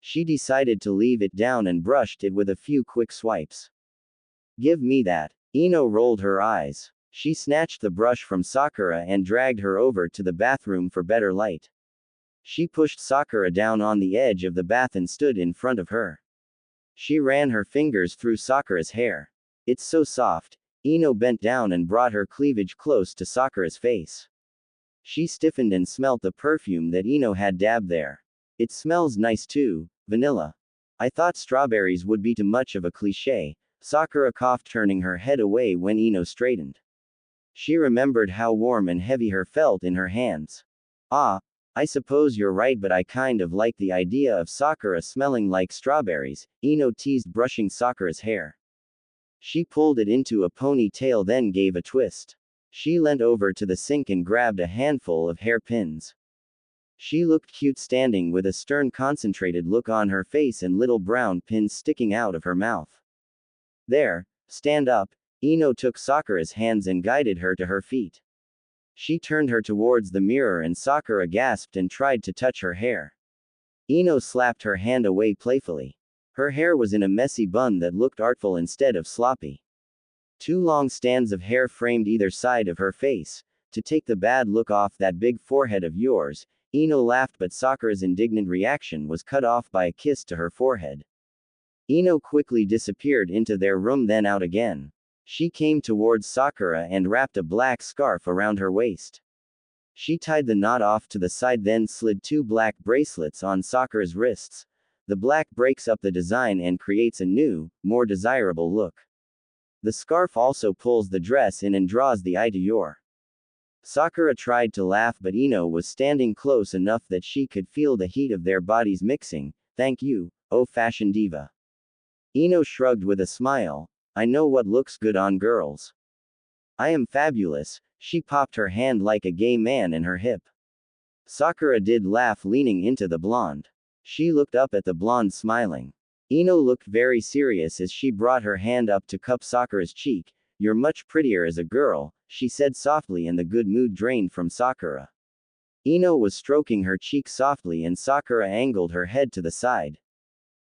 She decided to leave it down and brushed it with a few quick swipes. Give me that. Ino rolled her eyes. She snatched the brush from Sakura and dragged her over to the bathroom for better light. She pushed Sakura down on the edge of the bath and stood in front of her. She ran her fingers through Sakura's hair. It's so soft. Ino bent down and brought her cleavage close to Sakura's face. She stiffened and smelt the perfume that Ino had dabbed there. It smells nice too, vanilla. I thought strawberries would be too much of a cliché. Sakura coughed, turning her head away when Ino straightened. She remembered how warm and heavy her felt in her hands. Ah, I suppose you're right, but I kind of like the idea of Sakura smelling like strawberries, Ino teased, brushing Sakura's hair. She pulled it into a ponytail, then gave a twist. She leant over to the sink and grabbed a handful of hairpins. She looked cute standing with a stern, concentrated look on her face and little brown pins sticking out of her mouth. There, stand up. Ino took Sakura's hands and guided her to her feet. She turned her towards the mirror and Sakura gasped and tried to touch her hair. Ino slapped her hand away playfully. Her hair was in a messy bun that looked artful instead of sloppy. 2 long strands of hair framed either side of her face. To take the bad look off that big forehead of yours, Ino laughed, but Sakura's indignant reaction was cut off by a kiss to her forehead. Ino quickly disappeared into their room, then out again. She came towards Sakura and wrapped a black scarf around her waist. She tied the knot off to the side, then slid 2 black bracelets on Sakura's wrists. The black breaks up the design and creates a new, more desirable look. The scarf also pulls the dress in and draws the eye to your. Sakura tried to laugh, but Ino was standing close enough that she could feel the heat of their bodies mixing. Thank you, oh fashion diva. Ino shrugged with a smile. I know what looks good on girls. I am fabulous. She popped her hand like a gay man in her hip. Sakura did laugh, leaning into the blonde. She looked up at the blonde, smiling. Ino looked very serious as she brought her hand up to cup Sakura's cheek. You're much prettier as a girl, she said softly, and the good mood drained from Sakura. Ino was stroking her cheek softly and Sakura angled her head to the side.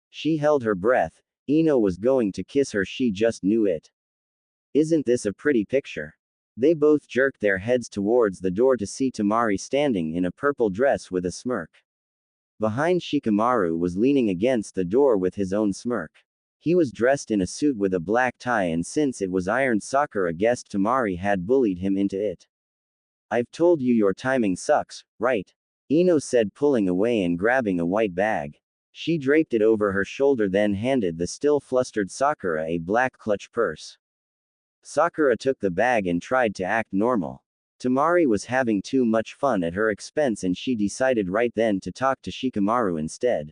She held her breath. Ino was going to kiss her, she just knew it. Isn't this a pretty picture? They both jerked their heads towards the door to see Temari standing in a purple dress with a smirk. Behind, Shikamaru was leaning against the door with his own smirk. He was dressed in a suit with a black tie, and since it was ironed, Sakura guessed Temari had bullied him into it. I've told you your timing sucks, right? Ino said, pulling away and grabbing a white bag. She draped it over her shoulder, then handed the still flustered Sakura a black clutch purse. Sakura took the bag and tried to act normal. Temari was having too much fun at her expense and she decided right then to talk to Shikamaru instead.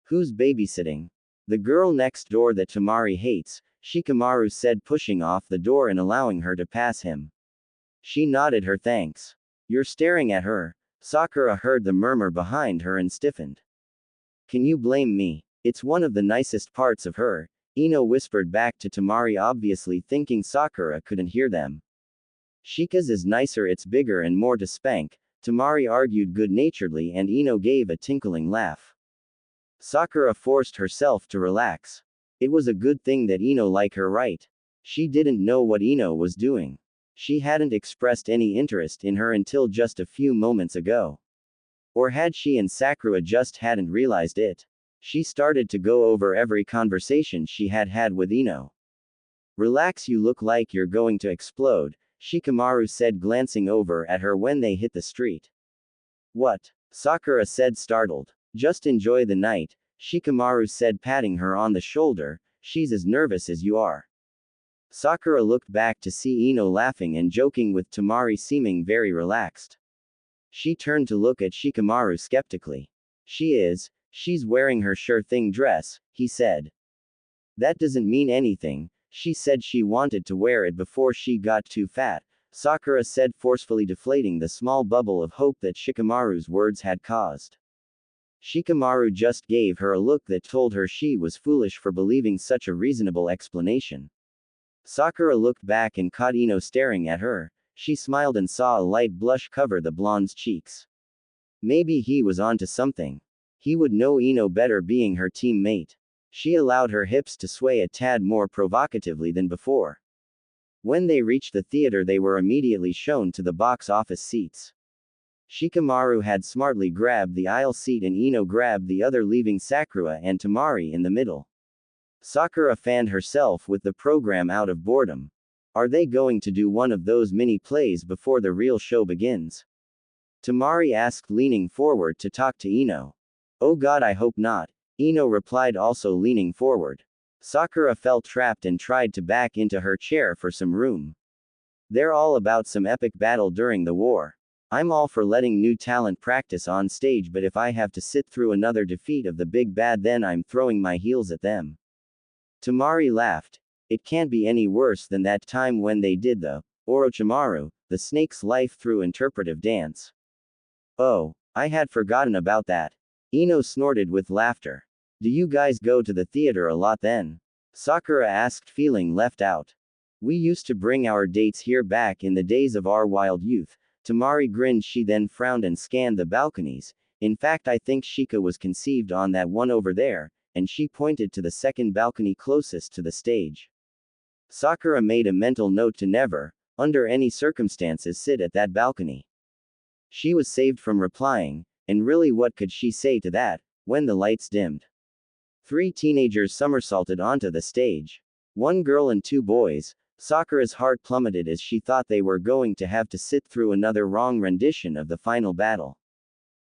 Who's babysitting? The girl next door that Temari hates, Shikamaru said, pushing off the door and allowing her to pass him. She nodded her thanks. You're staring at her. Sakura heard the murmur behind her and stiffened. Can you blame me? It's one of the nicest parts of her, Ino whispered back to Temari, obviously thinking Sakura couldn't hear them. Shika's is nicer, it's bigger and more to spank, Temari argued good-naturedly, and Ino gave a tinkling laugh. Sakura forced herself to relax. It was a good thing that Ino liked her, right? She didn't know what Ino was doing. She hadn't expressed any interest in her until just a few moments ago. Or had she, and Sakura just hadn't realized it? She started to go over every conversation she had had with Ino. Relax, you look like you're going to explode, Shikamaru said, glancing over at her when they hit the street. What? Sakura said, startled. Just enjoy the night, Shikamaru said, patting her on the shoulder. She's as nervous as you are. Sakura looked back to see Ino laughing and joking with Temari, seeming very relaxed. She turned to look at Shikamaru skeptically. She's wearing her sure thing dress, he said. That doesn't mean anything. She said she wanted to wear it before she got too fat, Sakura said, forcefully deflating the small bubble of hope that Shikamaru's words had caused. Shikamaru just gave her a look that told her she was foolish for believing such a reasonable explanation. Sakura looked back and caught Ino staring at her. She smiled and saw a light blush cover the blonde's cheeks. Maybe he was onto something. He would know Ino better being her teammate. She allowed her hips to sway a tad more provocatively than before. When they reached the theater, they were immediately shown to the box office seats. Shikamaru had smartly grabbed the aisle seat and Ino grabbed the other, leaving Sakura and Tamari in the middle. Sakura fanned herself with the program out of boredom. Are they going to do one of those mini plays before the real show begins? Tamari asked, leaning forward to talk to Ino. Oh god, I hope not, Ino replied, also leaning forward. Sakura felt trapped and tried to back into her chair for some room. They're all about some epic battle during the war. I'm all for letting new talent practice on stage, but if I have to sit through another defeat of the big bad, then I'm throwing my heels at them. Tamari laughed. It can't be any worse than that time when they did the Orochimaru, the snake's life through interpretive dance. Oh, I had forgotten about that. Ino snorted with laughter. Do you guys go to the theater a lot then? Sakura asked, feeling left out. We used to bring our dates here back in the days of our wild youth. Tamari grinned. She then frowned and scanned the balconies. In fact, I think Shika was conceived on that one over there, and she pointed to the second balcony closest to the stage. Sakura made a mental note to never, under any circumstances, sit at that balcony. She was saved from replying, and really what could she say to that, when the lights dimmed? 3 teenagers somersaulted onto the stage. 1 girl and 2 boys. Sakura's heart plummeted as she thought they were going to have to sit through another wrong rendition of the final battle.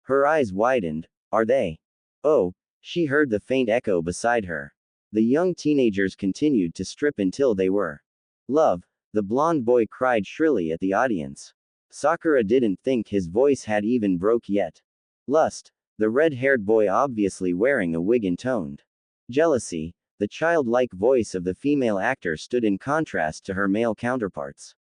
Her eyes widened. Are they? Oh, she heard the faint echo beside her. The young teenagers continued to strip until they were. Love, the blonde boy cried shrilly at the audience. Sakura didn't think his voice had even broke yet. Lust, the red-haired boy obviously wearing a wig intoned. Jealousy, the childlike voice of the female actor stood in contrast to her male counterparts.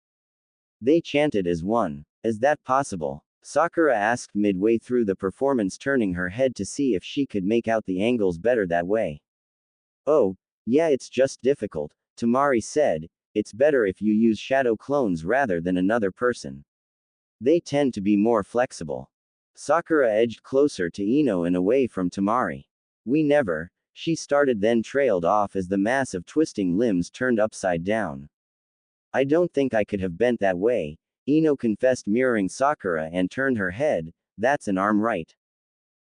They chanted as one. Is that possible? Sakura asked midway through the performance, turning her head to see if she could make out the angles better that way. Oh, yeah, it's just difficult, Tamari said. It's better if you use shadow clones rather than another person. They tend to be more flexible. Sakura edged closer to Ino and away from Tamari. We never, she started, then trailed off as the mass of twisting limbs turned upside down. I don't think I could have bent that way, Ino confessed, mirroring Sakura, and turned her head. That's an arm, right?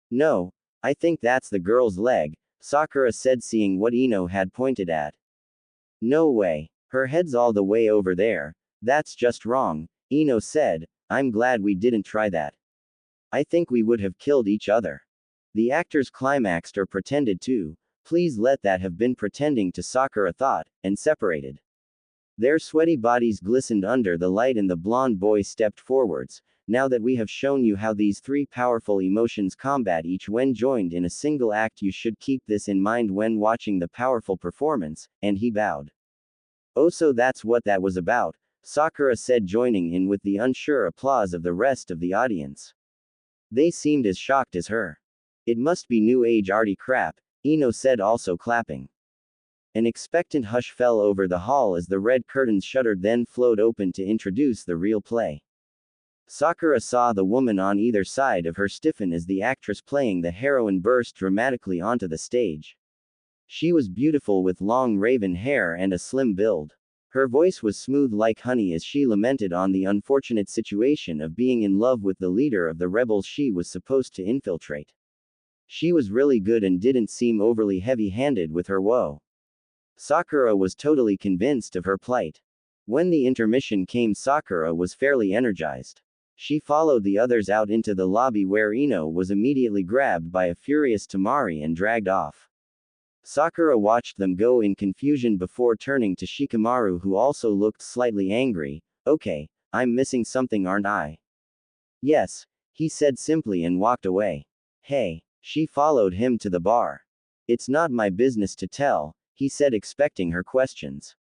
No, I think that's the girl's leg, Sakura said, seeing what Ino had pointed at. No way. Her head's all the way over there. That's just wrong, Ino said. I'm glad we didn't try that. I think we would have killed each other. The actors climaxed or pretended to. Please let that have been pretending to, Sakura thought, and separated. Their sweaty bodies glistened under the light and the blonde boy stepped forwards. Now that we have shown you how these 3 powerful emotions combat each when joined in a single act, you should keep this in mind when watching the powerful performance, and he bowed. Oh, so that's what that was about, Sakura said, joining in with the unsure applause of the rest of the audience. They seemed as shocked as her. It must be new age arty crap, Ino said, also clapping. An expectant hush fell over the hall as the red curtains shuddered, then flowed open to introduce the real play. Sakura saw the woman on either side of her stiffen as the actress playing the heroine burst dramatically onto the stage. She was beautiful with long raven hair and a slim build. Her voice was smooth like honey as she lamented on the unfortunate situation of being in love with the leader of the rebels she was supposed to infiltrate. She was really good and didn't seem overly heavy-handed with her woe. Sakura was totally convinced of her plight. When the intermission came, Sakura was fairly energized. She followed the others out into the lobby where Ino was immediately grabbed by a furious Tamari and dragged off. Sakura watched them go in confusion before turning to Shikamaru, who also looked slightly angry. Okay, I'm missing something, aren't I? Yes, he said simply and walked away. Hey, she followed him to the bar. It's not my business to tell, he said, expecting her questions.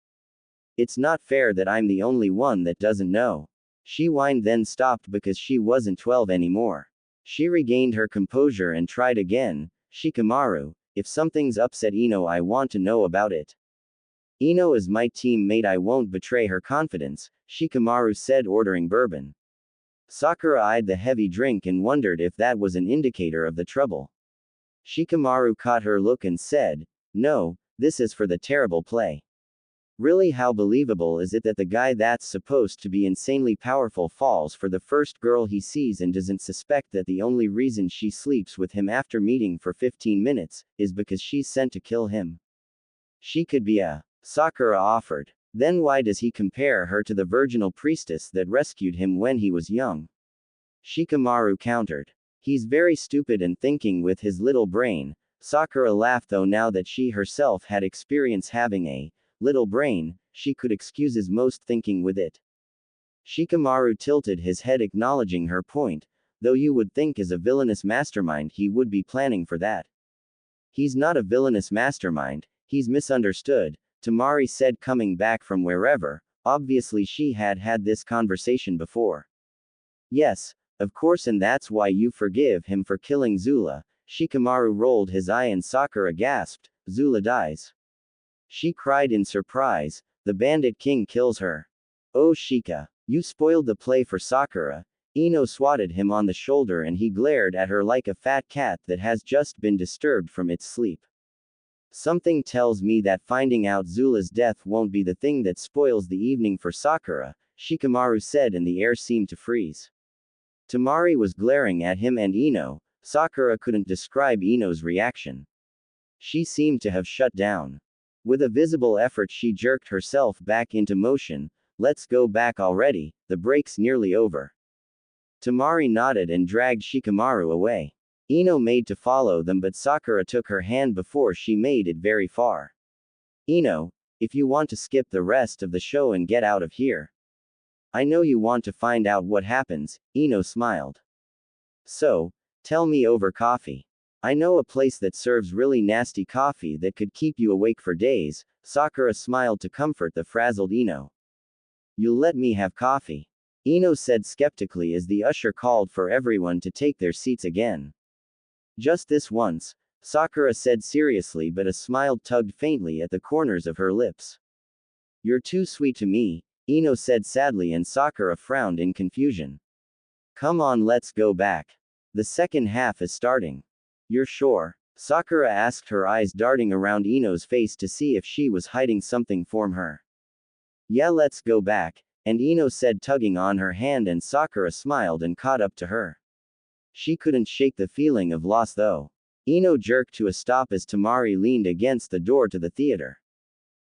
It's not fair that I'm the only one that doesn't know. She whined, then stopped because she wasn't 12 anymore. She regained her composure and tried again. Shikamaru, if something's upset Ino, I want to know about it. Ino is my teammate, I won't betray her confidence, Shikamaru said, ordering bourbon. Sakura eyed the heavy drink and wondered if that was an indicator of the trouble. Shikamaru caught her look and said, "No, this is for the terrible play. Really, how believable is it that the guy that's supposed to be insanely powerful falls for the first girl he sees and doesn't suspect that the only reason she sleeps with him after meeting for 15 minutes is because she's sent to kill him? She could be a..." Sakura offered. "Then why does he compare her to the virginal priestess that rescued him when he was young?" Shikamaru countered. "He's very stupid and thinking with his little brain." Sakura laughed, though now that she herself had experience having a little brain, she could excuse his most thinking with it. Shikamaru tilted his head, acknowledging her point, though you would think as a villainous mastermind he would be planning for that. "He's not a villainous mastermind, he's misunderstood," Tamari said, coming back from wherever. Obviously she had had this conversation before. "Yes, of course, and that's why you forgive him for killing Zula." Shikamaru rolled his eye and Sakura gasped, "Zula dies?" She cried in surprise, "The Bandit King kills her." "Oh Shika, you spoiled the play for Sakura." Ino swatted him on the shoulder and he glared at her like a fat cat that has just been disturbed from its sleep. "Something tells me that finding out Zula's death won't be the thing that spoils the evening for Sakura," Shikamaru said, and the air seemed to freeze. Tamari was glaring at him and Ino. Sakura couldn't describe Ino's reaction. She seemed to have shut down. With a visible effort she jerked herself back into motion. "Let's go back already, the break's nearly over." Tamari nodded and dragged Shikamaru away. Ino made to follow them, but Sakura took her hand before she made it very far. "Ino, if you want to skip the rest of the show and get out of here. I know you want to find out what happens," Ino smiled. "So, tell me over coffee. I know a place that serves really nasty coffee that could keep you awake for days." Sakura smiled to comfort the frazzled Ino. "You'll let me have coffee?" Ino said skeptically as the usher called for everyone to take their seats again. "Just this once," Sakura said seriously, but a smile tugged faintly at the corners of her lips. "You're too sweet to me," Ino said sadly, and Sakura frowned in confusion. "Come on, let's go back. The second half is starting." "You're sure?" Sakura asked, her eyes darting around Ino's face to see if she was hiding something from her. "Yeah, let's go back," and Ino said, tugging on her hand, and Sakura smiled and caught up to her. She couldn't shake the feeling of loss though. Ino jerked to a stop as Tamari leaned against the door to the theater.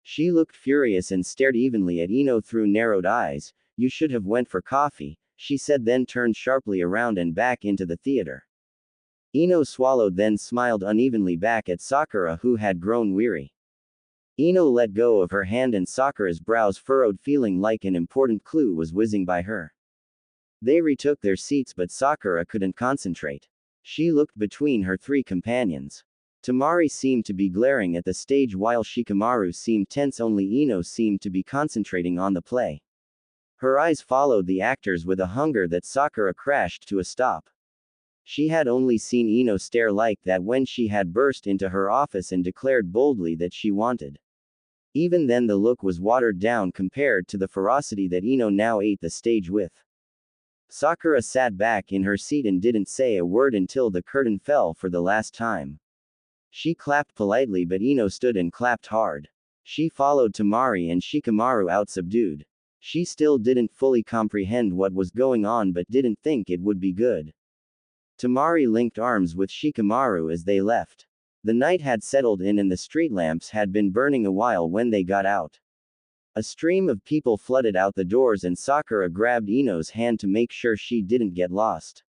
She looked furious and stared evenly at Ino through narrowed eyes. "You should have went for coffee," she said, then turned sharply around and back into the theater. Ino swallowed, then smiled unevenly back at Sakura, who had grown weary. Ino let go of her hand and Sakura's brows furrowed, feeling like an important clue was whizzing by her. They retook their seats, but Sakura couldn't concentrate. She looked between her three companions. Tamari seemed to be glaring at the stage while Shikamaru seemed tense. Only Ino seemed to be concentrating on the play. Her eyes followed the actors with a hunger that Sakura crashed to a stop. She had only seen Ino stare like that when she had burst into her office and declared boldly that she wanted. Even then the look was watered down compared to the ferocity that Ino now ate the stage with. Sakura sat back in her seat and didn't say a word until the curtain fell for the last time. She clapped politely, but Ino stood and clapped hard. She followed Tamari and Shikamaru out, subdued. She still didn't fully comprehend what was going on, but didn't think it would be good. Tamari linked arms with Shikamaru as they left. The night had settled in and the street lamps had been burning a while when they got out. A stream of people flooded out the doors and Sakura grabbed Ino's hand to make sure she didn't get lost.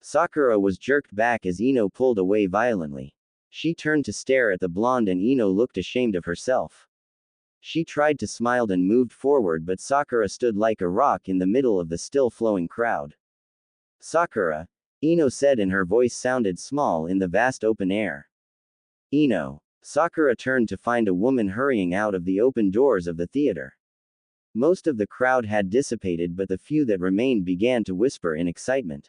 Sakura was jerked back as Ino pulled away violently. She turned to stare at the blonde and Ino looked ashamed of herself. She tried to smile and moved forward, but Sakura stood like a rock in the middle of the still flowing crowd. "Sakura," Ino said, and her voice sounded small in the vast open air. "Ino." Sakura turned to find a woman hurrying out of the open doors of the theater. Most of the crowd had dissipated, but the few that remained began to whisper in excitement.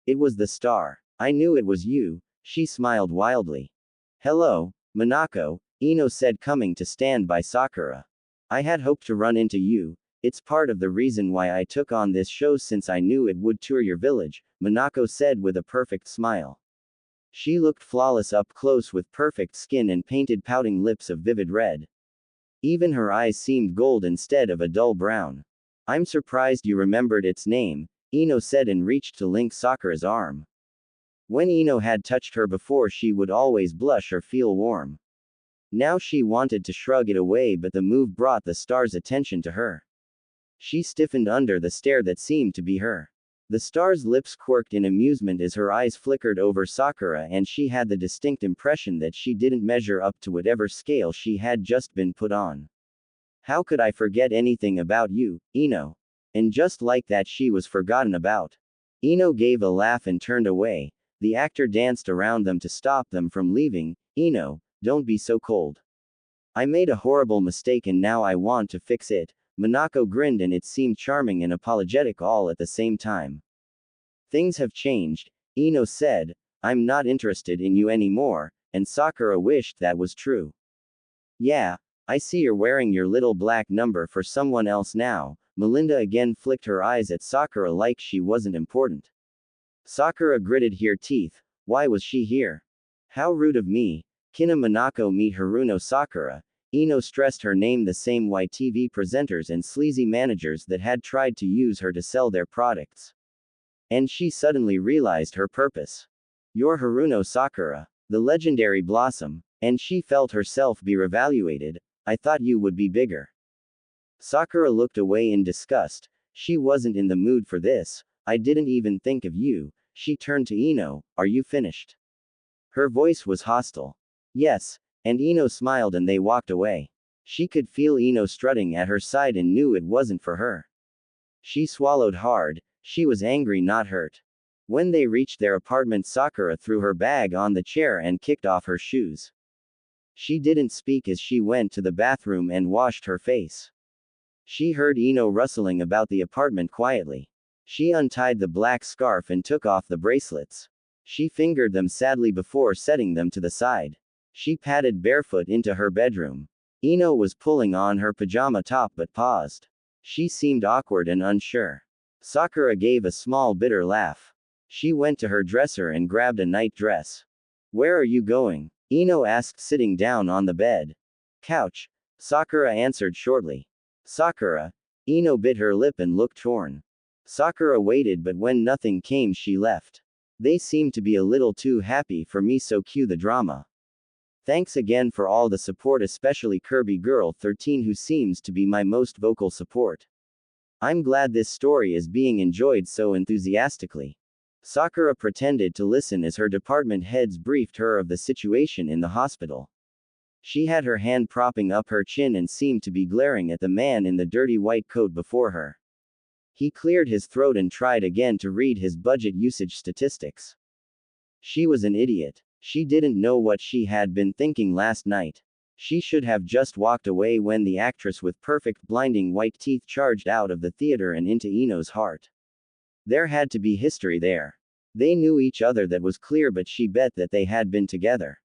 It was the star. I knew it was you, she smiled wildly. Hello, Minako, Ino said, coming to stand by Sakura. I had hoped to run into you. It's part of the reason why I took on this show since I knew it would tour your village, Minako said with a perfect smile. She looked flawless up close with perfect skin and painted pouting lips of vivid red. Even her eyes seemed gold instead of a dull brown. I'm surprised you remembered its name, Ino said and reached to link Sakura's arm. When Ino had touched her before, she would always blush or feel warm. Now she wanted to shrug it away, but the move brought the star's attention to her. She stiffened under the stare that seemed to be her. The star's lips quirked in amusement as her eyes flickered over Sakura, and she had the distinct impression that she didn't measure up to whatever scale she had just been put on. How could I forget anything about you, Ino? And just like that, she was forgotten about. Ino gave a laugh and turned away. The actor danced around them to stop them from leaving. Ino, don't be so cold. I made a horrible mistake and now I want to fix it. Minako grinned and it seemed charming and apologetic all at the same time. Things have changed, Ino said. I'm not interested in you anymore, and Sakura wished that was true. Yeah, I see you're wearing your little black number for someone else now. Melinda again flicked her eyes at Sakura like she wasn't important. Sakura gritted her teeth. Why was she here? How rude of me. Kina Minako meet Haruno Sakura. Ino stressed her name, the same YTV presenters and sleazy managers that had tried to use her to sell their products. And she suddenly realized her purpose. You're Haruno Sakura, the legendary blossom, and she felt herself be reevaluated. I thought you would be bigger. Sakura looked away in disgust. She wasn't in the mood for this. I didn't even think of you. She turned to Ino. Are you finished? Her voice was hostile. Yes. And Ino smiled and they walked away. She could feel Ino strutting at her side and knew it wasn't for her. She swallowed hard. She was angry, not hurt. When they reached their apartment, Sakura threw her bag on the chair and kicked off her shoes. She didn't speak as she went to the bathroom and washed her face. She heard Ino rustling about the apartment quietly. She untied the black scarf and took off the bracelets. She fingered them sadly before setting them to the side. She padded barefoot into her bedroom. Ino was pulling on her pajama top but paused. She seemed awkward and unsure. Sakura gave a small bitter laugh. She went to her dresser and grabbed a night dress. Where are you going? Ino asked, sitting down on the bed. Couch. Sakura answered shortly. Sakura. Ino bit her lip and looked torn. Sakura waited, but when nothing came, she left. They seemed to be a little too happy for me, so cue the drama. Thanks again for all the support, especially Kirby Girl 13, who seems to be my most vocal support. I'm glad this story is being enjoyed so enthusiastically. Sakura pretended to listen as her department heads briefed her of the situation in the hospital. She had her hand propping up her chin and seemed to be glaring at the man in the dirty white coat before her. He cleared his throat and tried again to read his budget usage statistics. She was an idiot. She didn't know what she had been thinking last night. She should have just walked away when the actress with perfect blinding white teeth charged out of the theater and into Ino's heart. There had to be history there. They knew each other, that was clear, but she bet that they had been together.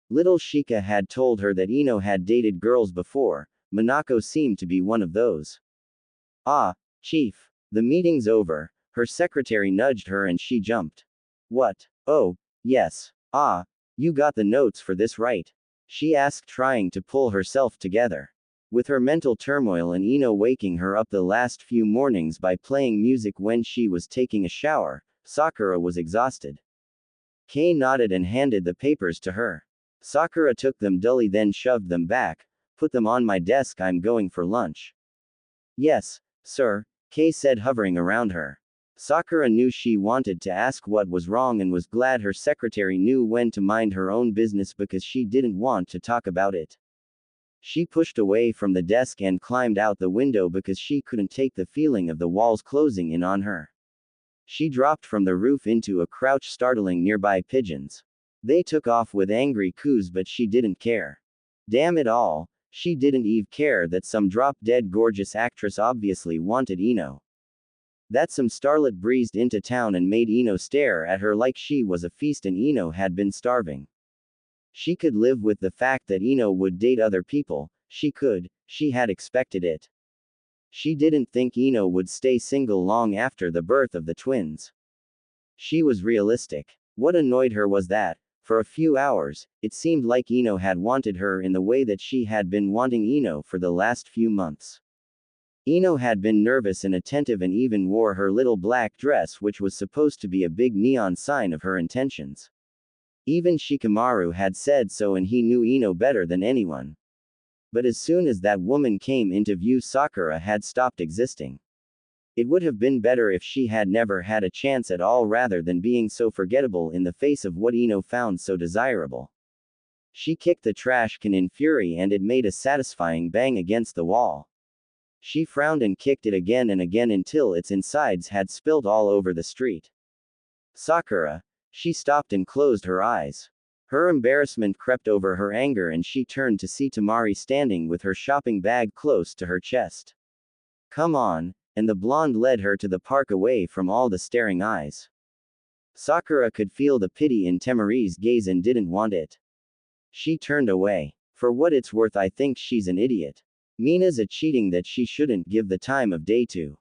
Little Shika had told her that Ino had dated girls before. Minako seemed to be one of those. Ah, Chief. The meeting's over. Her secretary nudged her and she jumped. What? Oh, yes. Ah, you got the notes for this, right? She asked, trying to pull herself together. With her mental turmoil and Ino waking her up the last few mornings by playing music when she was taking a shower, Sakura was exhausted. Kei nodded and handed the papers to her. Sakura took them dully, then shoved them back. Put them on my desk, I'm going for lunch. Yes, sir, Kei said, hovering around her. Sakura knew she wanted to ask what was wrong and was glad her secretary knew when to mind her own business because she didn't want to talk about it. She pushed away from the desk and climbed out the window because she couldn't take the feeling of the walls closing in on her. She dropped from the roof into a crouch, startling nearby pigeons. They took off with angry coos, but she didn't care. Damn it all, she didn't even care that some drop-dead gorgeous actress obviously wanted Ino. That some starlet breezed into town and made Ino stare at her like she was a feast and Ino had been starving. She could live with the fact that Ino would date other people, she had expected it. She didn't think Ino would stay single long after the birth of the twins. She was realistic. What annoyed her was that, for a few hours, it seemed like Ino had wanted her in the way that she had been wanting Ino for the last few months. Ino had been nervous and attentive and even wore her little black dress, which was supposed to be a big neon sign of her intentions. Even Shikamaru had said so and he knew Ino better than anyone. But as soon as that woman came into view, Sakura had stopped existing. It would have been better if she had never had a chance at all rather than being so forgettable in the face of what Ino found so desirable. She kicked the trash can in fury and it made a satisfying bang against the wall. She frowned and kicked it again and again until its insides had spilled all over the street. Sakura. She stopped and closed her eyes. Her embarrassment crept over her anger and she turned to see Tamari standing with her shopping bag close to her chest. Come on, and the blonde led her to the park away from all the staring eyes. Sakura could feel the pity in Tamari's gaze and didn't want it. She turned away. For what it's worth, I think she's an idiot. Mina's a cheating that she shouldn't give the time of day to.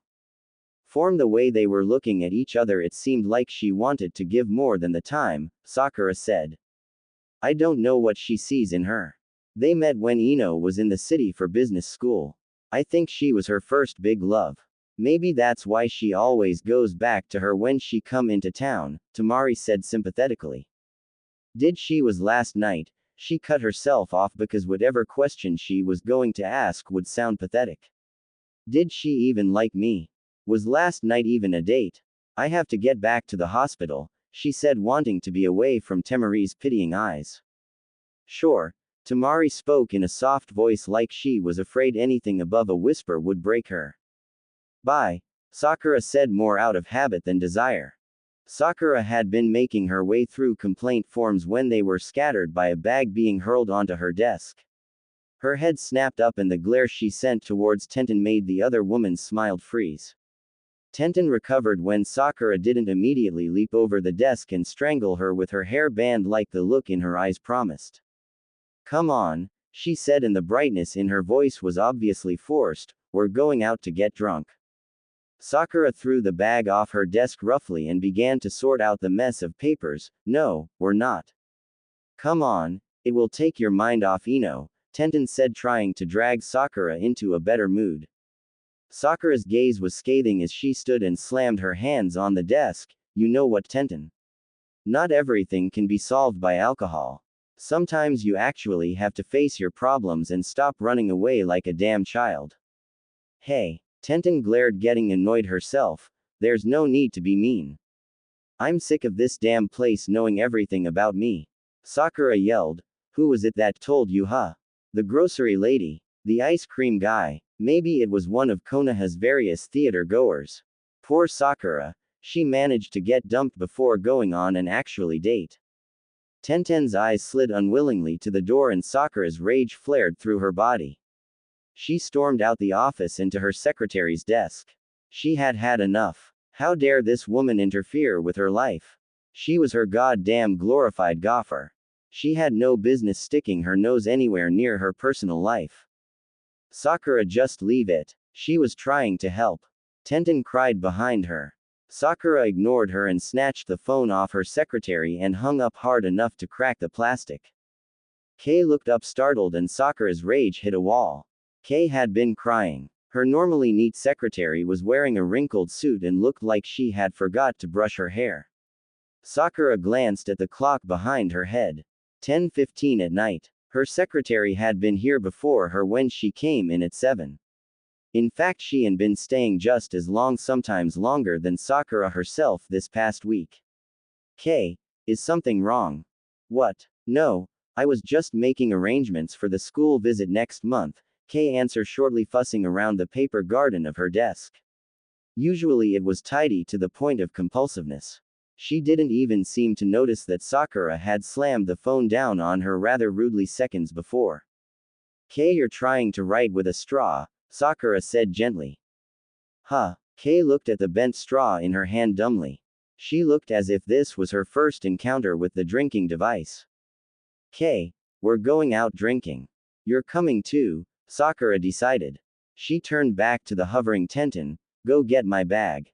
From the way they were looking at each other, it seemed like she wanted to give more than the time, Sakura said. I don't know what she sees in her. They met when Ino was in the city for business school. I think she was her first big love. Maybe that's why she always goes back to her when she come into town, Tamari said sympathetically. Did she was last night, she cut herself off because whatever question she was going to ask would sound pathetic. Did she even like me? Was last night even a date? I have to get back to the hospital, she said, wanting to be away from Tamari's pitying eyes. Sure, Tamari spoke in a soft voice like she was afraid anything above a whisper would break her. Bye, Sakura said, more out of habit than desire. Sakura had been making her way through complaint forms when they were scattered by a bag being hurled onto her desk. Her head snapped up and the glare she sent towards Tenten made the other woman smiled freeze. Tenten recovered when Sakura didn't immediately leap over the desk and strangle her with her hair band like the look in her eyes promised. Come on, she said, and the brightness in her voice was obviously forced. We're going out to get drunk. Sakura threw the bag off her desk roughly and began to sort out the mess of papers. No, we're not. Come on, it will take your mind off Ino, Tenten said, trying to drag Sakura into a better mood. Sakura's gaze was scathing as she stood and slammed her hands on the desk. You know what, Tenten? Not everything can be solved by alcohol. Sometimes you actually have to face your problems and stop running away like a damn child. Hey, Tenten glared, getting annoyed herself. There's no need to be mean. I'm sick of this damn place knowing everything about me. Sakura yelled. Who was it that told you, huh? The grocery lady? The ice cream guy? Maybe it was one of Konoha's various theater goers. Poor Sakura, she managed to get dumped before going on an actually date. Tenten's eyes slid unwillingly to the door and Sakura's rage flared through her body. She stormed out the office and to her secretary's desk. She had had enough. How dare this woman interfere with her life? She was her goddamn glorified gopher. She had no business sticking her nose anywhere near her personal life. Sakura, just leave it. She was trying to help. Tenten cried behind her. Sakura ignored her and snatched the phone off her secretary and hung up hard enough to crack the plastic. Kei looked up startled and Sakura's rage hit a wall. Kei had been crying. Her normally neat secretary was wearing a wrinkled suit and looked like she had forgot to brush her hair. Sakura glanced at the clock behind her head. 10:15 at night. Her secretary had been here before her when she came in at 7. In fact, she had been staying just as long, sometimes longer than Sakura herself this past week. Kei, is something wrong? What? No, I was just making arrangements for the school visit next month, Kei answered shortly, fussing around the paper garden of her desk. Usually it was tidy to the point of compulsiveness. She didn't even seem to notice that Sakura had slammed the phone down on her rather rudely seconds before. Kei, you're trying to write with a straw, Sakura said gently. Huh, Kei looked at the bent straw in her hand dumbly. She looked as if this was her first encounter with the drinking device. Kei, we're going out drinking. You're coming too, Sakura decided. She turned back to the hovering Tenten. Go get my bag.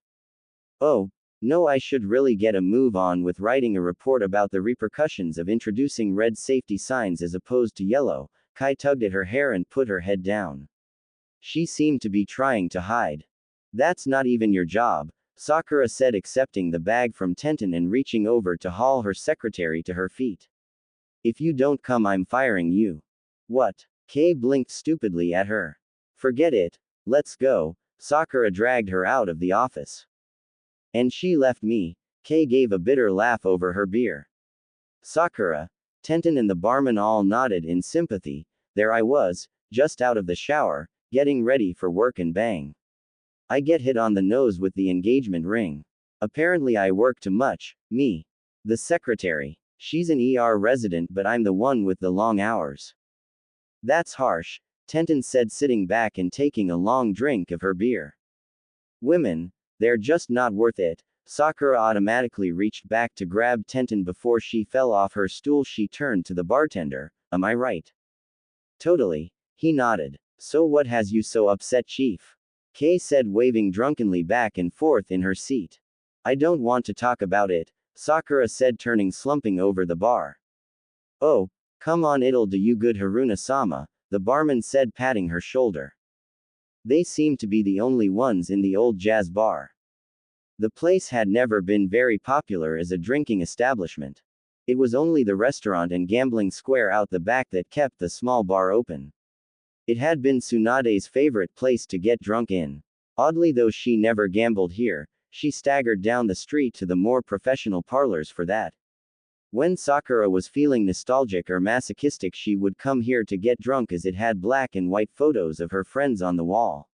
Oh, no, I should really get a move on with writing a report about the repercussions of introducing red safety signs as opposed to yellow. Kai tugged at her hair and put her head down. She seemed to be trying to hide. That's not even your job, Sakura said, accepting the bag from Tenten and reaching over to haul her secretary to her feet. If you don't come, I'm firing you. What? Kei blinked stupidly at her. Forget it. Let's go. Sakura dragged her out of the office. And she left me. Kei gave a bitter laugh over her beer. Sakura, Tenten and the barman all nodded in sympathy. There I was, just out of the shower, getting ready for work, and bang. I get hit on the nose with the engagement ring. Apparently I work too much. Me. The secretary. She's an ER resident, but I'm the one with the long hours. That's harsh, Tenten said, sitting back and taking a long drink of her beer. Women, they're just not worth it. Sakura automatically reached back to grab Tenten before she fell off her stool. She turned to the bartender. Am I right? Totally. He nodded. So what has you so upset, Chief? Kei said, waving drunkenly back and forth in her seat. I don't want to talk about it, Sakura said, turning slumping over the bar. Oh, come on, it'll do you good, Haruna-sama, the barman said, patting her shoulder. They seemed to be the only ones in the old jazz bar. The place had never been very popular as a drinking establishment. It was only the restaurant and gambling square out the back that kept the small bar open. It had been Tsunade's favorite place to get drunk in. Oddly, though she never gambled here, she staggered down the street to the more professional parlors for that. When Sakura was feeling nostalgic or masochistic, she would come here to get drunk, as it had black and white photos of her friends on the wall.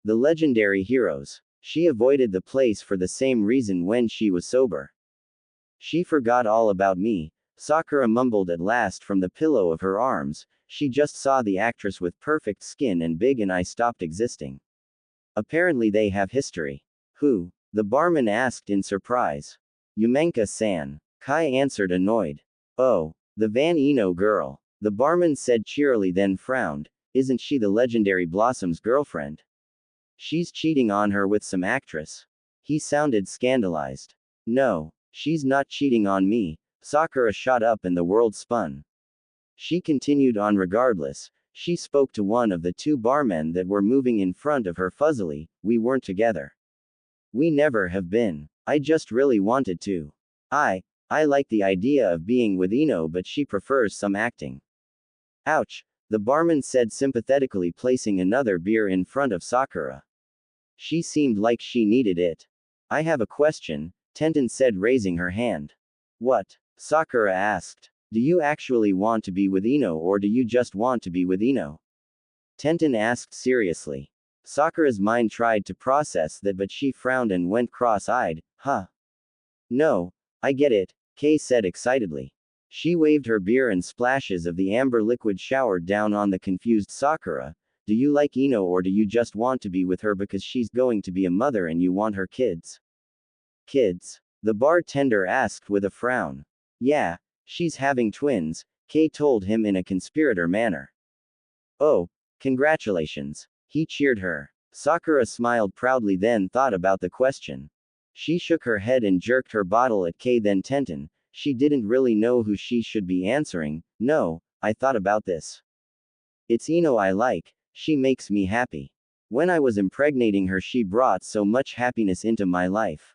The legendary heroes. She avoided the place for the same reason when she was sober. She forgot all about me, Sakura mumbled at last from the pillow of her arms. She just saw the actress with perfect skin and big, and I stopped existing. Apparently they have history. Who? The barman asked in surprise. Yumenka-san. Kai answered, annoyed. Oh, the Van Eno girl. The barman said cheerily, then frowned. Isn't she the legendary Blossom's girlfriend? She's cheating on her with some actress. He sounded scandalized. No, she's not cheating on me. Sakura shot up and the world spun. She continued on regardless. She spoke to one of the two barmen that were moving in front of her fuzzily. We weren't together. We never have been. I just really wanted to. I like the idea of being with Eno, but she prefers some acting. Ouch, the barman said sympathetically, placing another beer in front of Sakura. She seemed like she needed it. I have a question, Tenten said, raising her hand. What? Sakura asked. Do you actually want to be with Eno, or do you just want to be with Eno? Tenten asked seriously. Sakura's mind tried to process that, but she frowned and went cross-eyed. Huh. No, I get it, Kei said excitedly. She waved her beer and splashes of the amber liquid showered down on the confused Sakura. Do you like Eno, or do you just want to be with her because she's going to be a mother and you want her kids? Kids? The bartender asked with a frown. Yeah, she's having twins, Kei told him in a conspirator manner. Oh, congratulations. He cheered her. Sakura smiled proudly, then thought about the question. She shook her head and jerked her bottle at Kei, then Tenten. She didn't really know who she should be answering. No, I thought about this. It's Eno I like. She makes me happy. When I was impregnating her, she brought so much happiness into my life.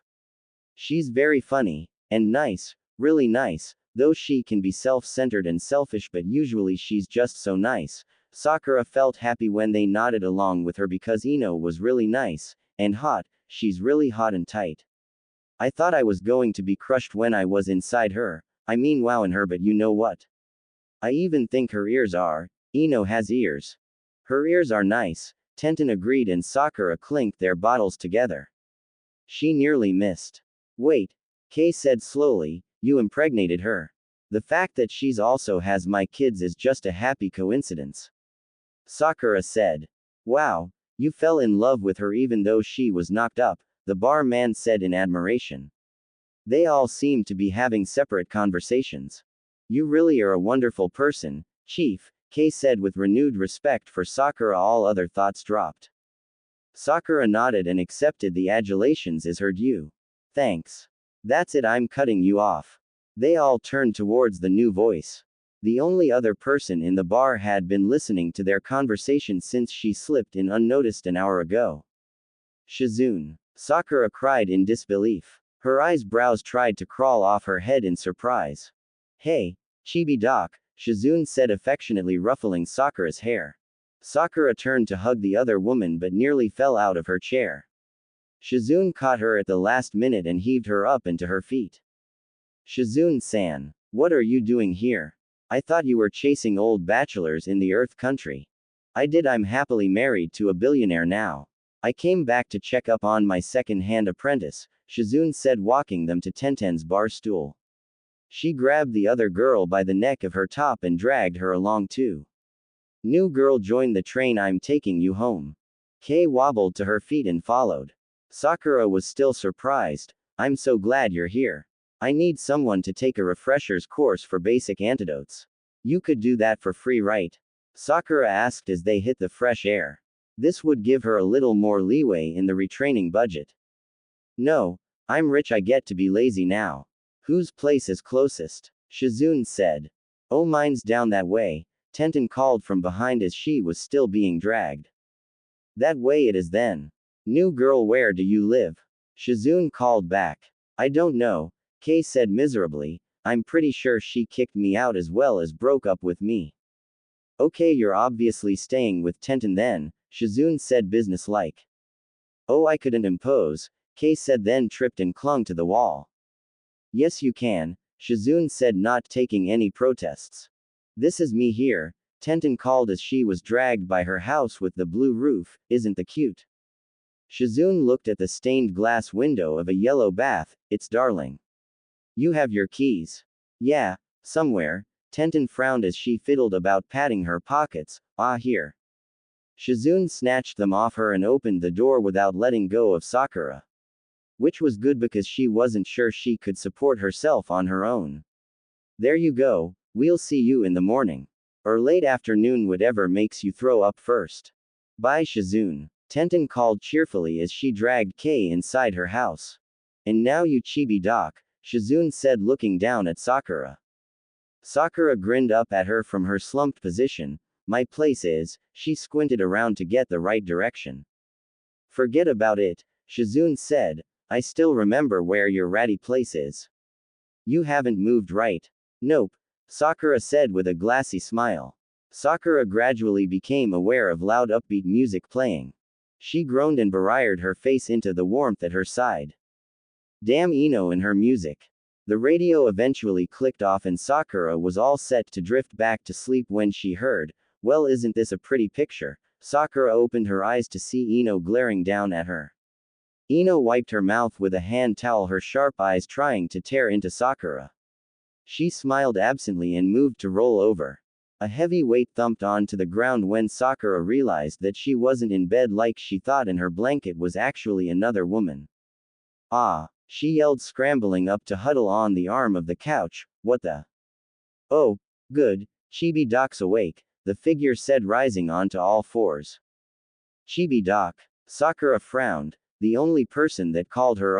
She's very funny, and nice, really nice, though she can be self-centered and selfish, but usually she's just so nice. Sakura felt happy when they nodded along with her because Eno was really nice, and hot. She's really hot and tight. I thought I was going to be crushed when I was inside her. I mean, wow, in her, but you know what? I even think her ears are. Eno has ears. Her ears are nice, Tenten agreed, and Sakura clinked their bottles together. She nearly missed. Wait, Kei said slowly, you impregnated her. The fact that she's also has my kids is just a happy coincidence. Sakura said. Wow, You fell in love with her even though she was knocked up, the bar man said in admiration. They all seemed to be having separate conversations. You really are a wonderful person, Chief, Kay said with renewed respect for Sakura. All other thoughts dropped. Sakura nodded and accepted the adulations as her due. Thanks. That's it, I'm cutting you off. They all turned towards the new voice. The only other person in the bar had been listening to their conversation since she slipped in unnoticed an hour ago. Shizune. Sakura cried in disbelief. Her eyebrows tried to crawl off her head in surprise. Hey, Chibi-doc, Shizune said affectionately, ruffling Sakura's hair. Sakura turned to hug the other woman but nearly fell out of her chair. Shizune caught her at the last minute and heaved her up into her feet. Shizune-san, what are you doing here? I thought you were chasing old bachelors in the Earth country. I'm happily married to a billionaire now. I came back to check up on my second-hand apprentice, Shizune said, walking them to Tenten's bar stool. She grabbed the other girl by the neck of her top and dragged her along too. New girl, join the train, I'm taking you home. Kay wobbled to her feet and followed. Sakura was still surprised. I'm so glad you're here. I need someone to take a refresher's course for basic antidotes. You could do that for free, right? Sakura asked as they hit the fresh air. This would give her a little more leeway in the retraining budget. No, I'm rich, I get to be lazy now. Whose place is closest? Shizune said. Oh, mine's down that way, Tenten called from behind as she was still being dragged. That way it is then. New girl, where do you live? Shizune called back. I don't know, Kay said miserably. I'm pretty sure she kicked me out as well as broke up with me. Okay, you're obviously staying with Tenten then, Shizune said businesslike. Oh, I couldn't impose, Kay said, then tripped and clung to the wall. Yes you can, Shizune said, not taking any protests. This is me here, Tenten called as she was dragged by her house with the blue roof. Isn't that cute? Shizune looked at the stained glass window of a yellow bath. It's darling. You have your keys. Yeah, somewhere. Tenten frowned as she fiddled about patting her pockets. Ah, here. Shizune snatched them off her and opened the door without letting go of Sakura. Which was good because she wasn't sure she could support herself on her own. There you go, we'll see you in the morning. Or late afternoon, whatever makes you throw up first. Bye, Shizune, Tenten called cheerfully as she dragged Kay inside her house. And now you, Chibi-doc, Shizune said, looking down at Sakura. Sakura grinned up at her from her slumped position. My place is, she squinted around to get the right direction. Forget about it, Shizune said, I still remember where your ratty place is. You haven't moved, right? Nope, Sakura said with a glassy smile. Sakura gradually became aware of loud upbeat music playing. She groaned and buried her face into the warmth at her side. Damn Ino and her music. The radio eventually clicked off and Sakura was all set to drift back to sleep when she heard, well, isn't this a pretty picture? Sakura opened her eyes to see Ino glaring down at her. Ino wiped her mouth with a hand towel, her sharp eyes trying to tear into Sakura. She smiled absently and moved to roll over. A heavy weight thumped onto the ground when Sakura realized that she wasn't in bed like she thought and her blanket was actually another woman. Ah, she yelled, scrambling up to huddle on the arm of the couch. What the? Oh, good, Chibi-doc's awake, the figure said, rising onto all fours. Chibi-doc, Sakura frowned, the only person that called her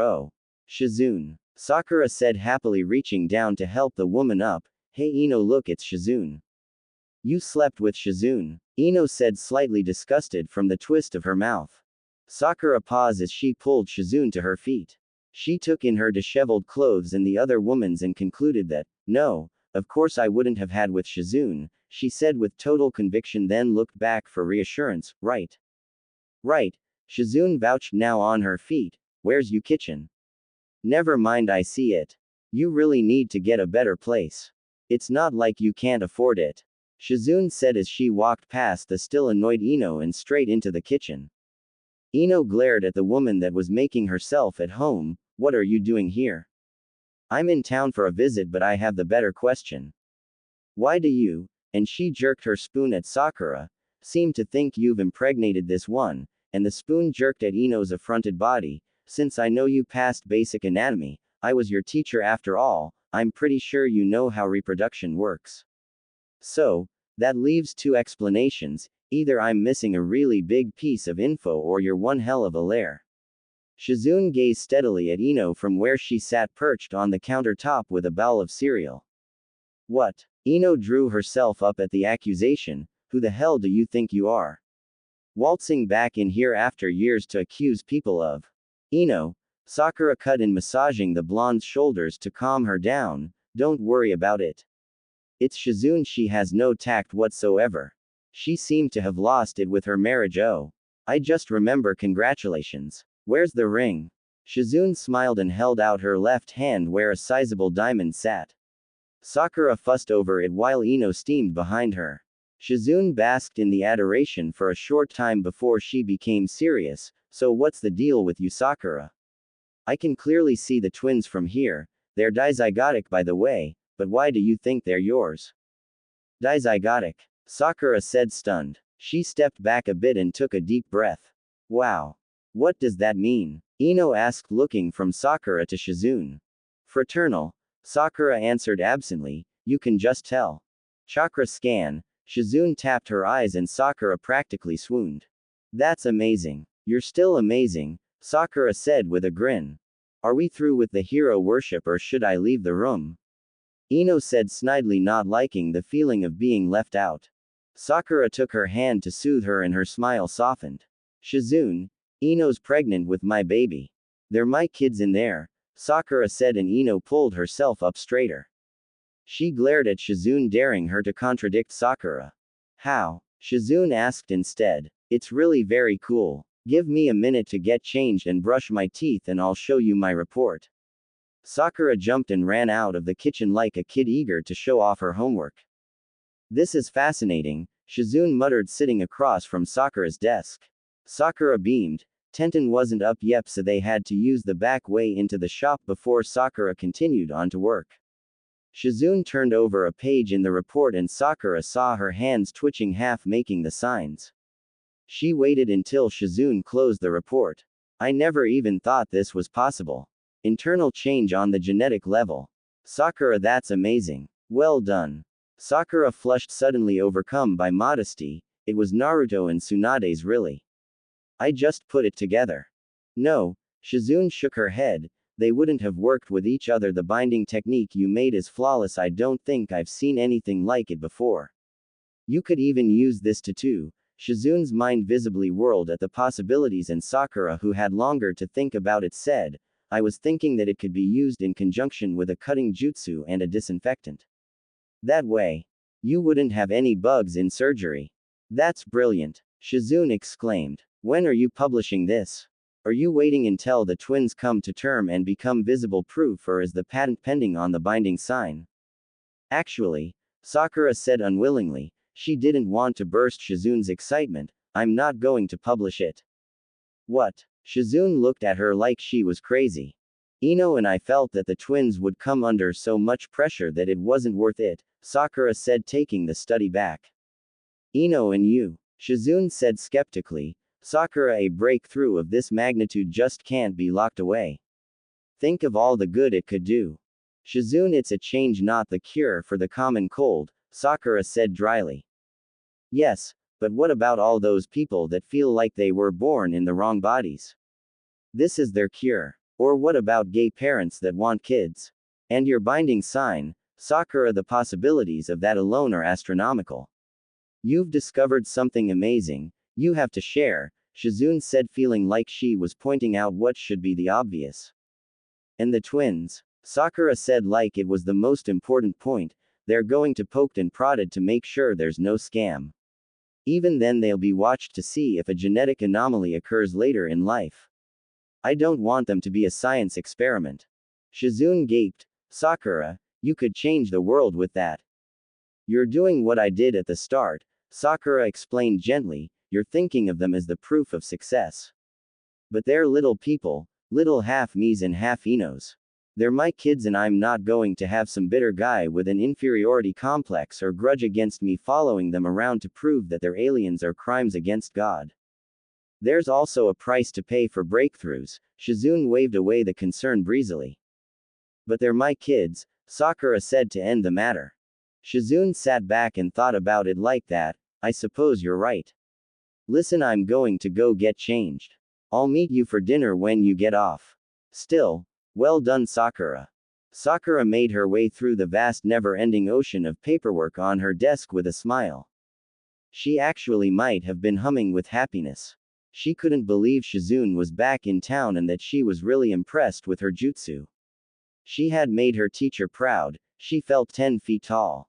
Shizune. Sakura said happily, reaching down to help the woman up. Hey Ino, look, it's Shizune. You slept with Shizune, Ino said, slightly disgusted from the twist of her mouth. Sakura paused as she pulled Shizune to her feet. She took in her disheveled clothes and the other woman's and concluded that, no, of course I wouldn't have had with Shizune, she said with total conviction, then looked back for reassurance. Right. Right, Shizune vouched, now on her feet. Where's you kitchen? Never mind, I see it. You really need to get a better place. It's not like you can't afford it, Shizune said as she walked past the still annoyed Ino and straight into the kitchen. Ino glared at the woman that was making herself at home. What are you doing here? I'm in town for a visit, but I have the better question. Why do you, and she jerked her spoon at Sakura, seem to think you've impregnated this one? and the spoon jerked at Ino's affronted body. Since I know you passed basic anatomy, I was your teacher after all, I'm pretty sure you know how reproduction works. So, that leaves two explanations, either I'm missing a really big piece of info or you're one hell of a liar. Shizune gazed steadily at Ino from where she sat perched on the countertop with a bowl of cereal. What? Ino drew herself up at the accusation. Who the hell do you think you are? Waltzing back in here after years to accuse people of. Ino, Sakura cut in, massaging the blonde's shoulders to calm her down. Don't worry about it. It's Shizune, she has no tact whatsoever. She seemed to have lost it with her marriage. Oh. I just remember, congratulations. Where's the ring? Shizune smiled and held out her left hand where a sizable diamond sat. Sakura fussed over it while Ino steamed behind her. Shizune basked in the adoration for a short time before she became serious. So what's the deal with you, Sakura? I can clearly see the twins from here. They're dizygotic, by the way, but why do you think they're yours? Dizygotic? Sakura said, stunned. She stepped back a bit and took a deep breath. Wow. What does that mean? Ino asked, looking from Sakura to Shizune. Fraternal, Sakura answered absently. You can just tell. Chakra scan. Shizune tapped her eyes and Sakura practically swooned. That's amazing. You're still amazing, Sakura said with a grin. Are we through with the hero worship or should I leave the room? Ino said snidely, not liking the feeling of being left out. Sakura took her hand to soothe her and her smile softened. Shizune, Ino's pregnant with my baby. They're my kids in there, Sakura said, and Ino pulled herself up straighter. She glared at Shizune, daring her to contradict Sakura. How? Shizune asked instead. It's really very cool. Give me a minute to get changed and brush my teeth and I'll show you my report. Sakura jumped and ran out of the kitchen like a kid eager to show off her homework. This is fascinating, Shizune muttered, sitting across from Sakura's desk. Sakura beamed. Tenten wasn't up yet, so they had to use the back way into the shop before Sakura continued on to work. Shizune turned over a page in the report and Sakura saw her hands twitching, half making the signs. She waited until Shizune closed the report. I never even thought this was possible. Internal change on the genetic level. Sakura, that's amazing. Well done. Sakura flushed, suddenly overcome by modesty. It was Naruto and Tsunade's, really. I just put it together. No, Shizune shook her head. They wouldn't have worked with each other. The binding technique you made is flawless. I don't think I've seen anything like it before. You could even use this tattoo. Shizune's mind visibly whirled at the possibilities, and Sakura, who had longer to think about it, said, I was thinking that it could be used in conjunction with a cutting jutsu and a disinfectant. That way, you wouldn't have any bugs in surgery. That's brilliant, Shizune exclaimed. When are you publishing this? Are you waiting until the twins come to term and become visible proof, or is the patent pending on the binding sign? Actually, Sakura said unwillingly, she didn't want to burst Shizune's excitement. I'm not going to publish it. What? Shizune looked at her like she was crazy. Ino and I felt that the twins would come under so much pressure that it wasn't worth it, Sakura said, taking the study back. Ino and you, Shizune said skeptically. Sakura, a breakthrough of this magnitude just can't be locked away. Think of all the good it could do. Shizune, it's a change, not the cure for the common cold, Sakura said dryly. Yes, but what about all those people that feel like they were born in the wrong bodies? This is their cure. Or what about gay parents that want kids? And your binding sign, Sakura, the possibilities of that alone are astronomical. You've discovered something amazing. You have to share, Shizune said, feeling like she was pointing out what should be the obvious. And the twins? Sakura said like it was the most important point. They're going to poked and prodded to make sure there's no scam. Even then they'll be watched to see if a genetic anomaly occurs later in life. I don't want them to be a science experiment. Shizune gaped. Sakura, you could change the world with that. You're doing what I did at the start, Sakura explained gently. You're thinking of them as the proof of success. But they're little people, little half me's and half Inos. They're my kids, and I'm not going to have some bitter guy with an inferiority complex or grudge against me following them around to prove that their aliens are crimes against God. There's also a price to pay for breakthroughs. Shizune waved away the concern breezily. But they're my kids, Sakura said to end the matter. Shizune sat back and thought about it like that. I suppose you're right. Listen, I'm going to go get changed. I'll meet you for dinner when you get off. Still, well done, Sakura. Sakura made her way through the vast never-ending ocean of paperwork on her desk with a smile. She actually might have been humming with happiness. She couldn't believe Shizune was back in town and that she was really impressed with her jutsu. She had made her teacher proud. She felt 10 feet tall.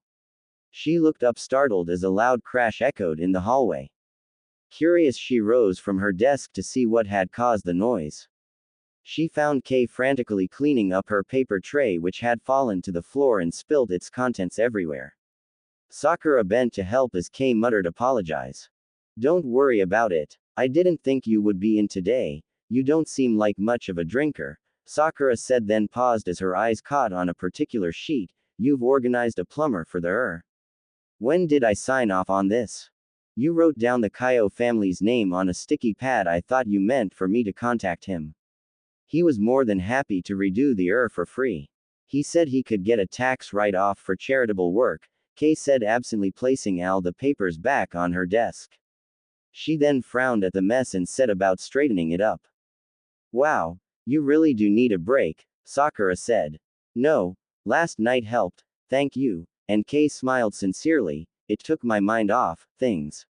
She looked up startled as a loud crash echoed in the hallway. Curious, she rose from her desk to see what had caused the noise. She found Kei frantically cleaning up her paper tray, which had fallen to the floor and spilled its contents everywhere. Sakura bent to help as Kei muttered apologize. Don't worry about it. I didn't think you would be in today. You don't seem like much of a drinker, Sakura said, then paused as her eyes caught on a particular sheet. You've organized a plumber for the When did I sign off on this? You wrote down the Kaio family's name on a sticky pad. I thought you meant for me to contact him. He was more than happy to redo the for free. He said he could get a tax write-off for charitable work, Kei said, absently placing all the papers back on her desk. She then frowned at the mess and set about straightening it up. Wow, you really do need a break, Sakura said. No, last night helped, thank you, and Kei smiled sincerely. It took my mind off things.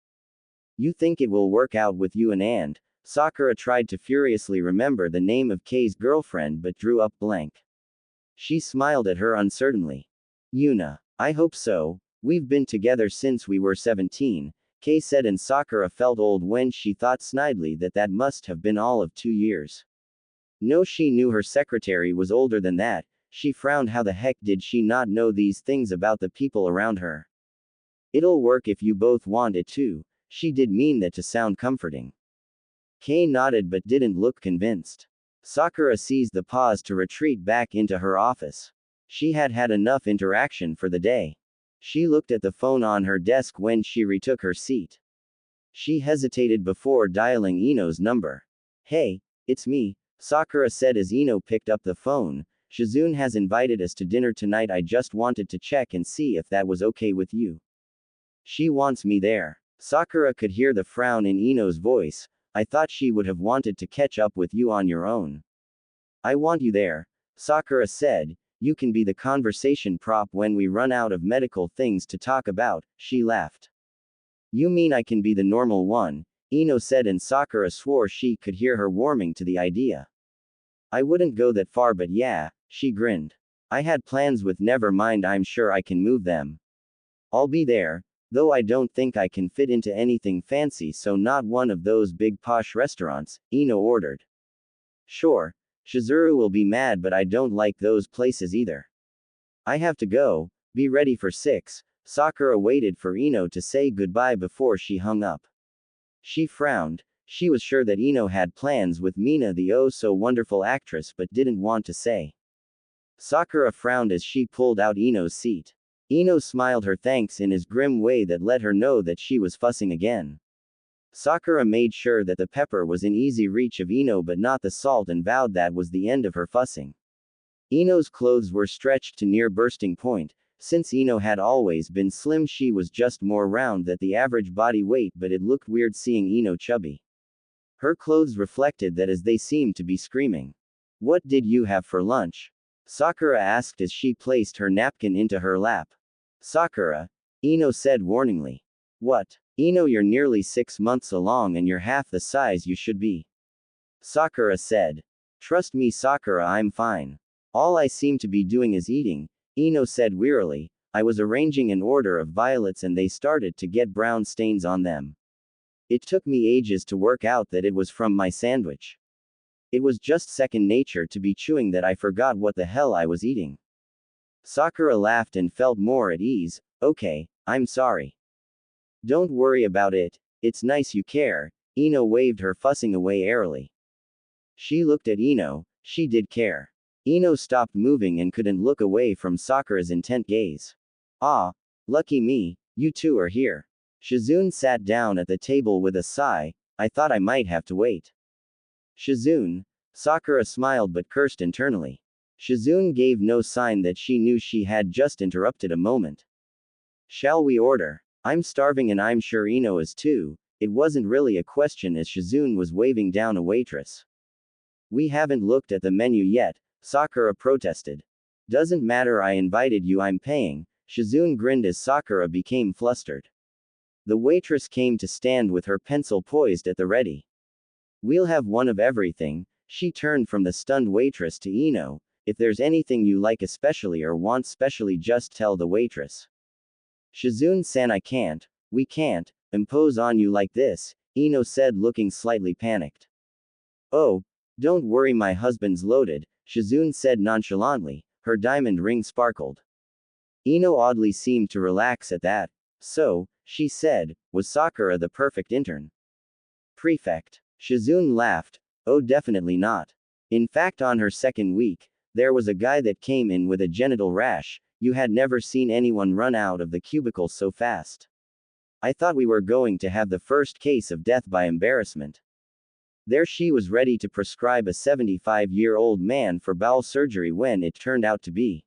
You think it will work out with you and Sakura tried to furiously remember the name of Kei's girlfriend but drew up blank. She smiled at her uncertainly. Yuna. I hope so. We've been together since we were 17, Kei said, and Sakura felt old when she thought snidely that that must have been all of 2 years. No, she knew her secretary was older than that. She frowned. How the heck did she not know these things about the people around her? It'll work if you both want it to. She did mean that to sound comforting. Kei nodded but didn't look convinced. Sakura seized the pause to retreat back into her office. She had had enough interaction for the day. She looked at the phone on her desk when she retook her seat. She hesitated before dialing Ino's number. Hey, it's me, Sakura said as Ino picked up the phone. Shizune has invited us to dinner tonight. I just wanted to check and see if that was okay with you. She wants me there. Sakura could hear the frown in Ino's voice. I thought she would have wanted to catch up with you on your own. I want you there, Sakura said. You can be the conversation prop when we run out of medical things to talk about, she laughed. You mean I can be the normal one, Ino said, and Sakura swore she could hear her warming to the idea. I wouldn't go that far, but yeah, she grinned. I had plans with never mind, I'm sure I can move them. I'll be there, though I don't think I can fit into anything fancy, so not one of those big posh restaurants, Ino ordered. Sure. Shizuru will be mad, but I don't like those places either. I have to go. Be ready for 6. Sakura waited for Ino to say goodbye before she hung up. She frowned. She was sure that Ino had plans with Mina, the oh-so-wonderful actress, but didn't want to say. Sakura frowned as she pulled out Ino's seat. Ino smiled her thanks in his grim way that let her know that she was fussing again. Sakura made sure that the pepper was in easy reach of Ino but not the salt, and vowed that was the end of her fussing. Ino's clothes were stretched to near bursting point. Since Ino had always been slim, she was just more round than the average body weight, but it looked weird seeing Ino chubby. Her clothes reflected that as they seemed to be screaming. What did you have for lunch? Sakura asked as she placed her napkin into her lap. Sakura, Ino said warningly. What? Ino, you're nearly 6 months along and you're half the size you should be. Sakura said. Trust me, Sakura, I'm fine. All I seem to be doing is eating, Ino said wearily. I was arranging an order of violets and they started to get brown stains on them. It took me ages to work out that it was from my sandwich. It was just second nature to be chewing that I forgot what the hell I was eating. Sakura laughed and felt more at ease. Okay, I'm sorry. Don't worry about it. It's nice you care. Ino waved her fussing away airily. She looked at Ino. She did care. Ino stopped moving and couldn't look away from Sakura's intent gaze. Ah, lucky me, you two are here. Shizune sat down at the table with a sigh. I thought I might have to wait. Shizune. Sakura smiled but cursed internally. Shizune gave no sign that she knew she had just interrupted a moment. Shall we order? I'm starving and I'm sure Ino is too. It wasn't really a question as Shizune was waving down a waitress. We haven't looked at the menu yet, Sakura protested. Doesn't matter, I invited you, I'm paying. Shizune grinned as Sakura became flustered. The waitress came to stand with her pencil poised at the ready. We'll have one of everything. She turned from the stunned waitress to Ino. If there's anything you like especially or want specially, just tell the waitress. Shizune-san, we can't impose on you like this, Ino said, looking slightly panicked. Oh, don't worry, my husband's loaded, Shizune said nonchalantly, her diamond ring sparkled. Ino oddly seemed to relax at that. So, she said, was Sakura the perfect intern? Prefect. Shizune laughed. Oh, definitely not. In fact, on her second week, there was a guy that came in with a genital rash. You had never seen anyone run out of the cubicle so fast. I thought we were going to have the first case of death by embarrassment. There she was ready to prescribe a 75-year-old man for bowel surgery when it turned out to be.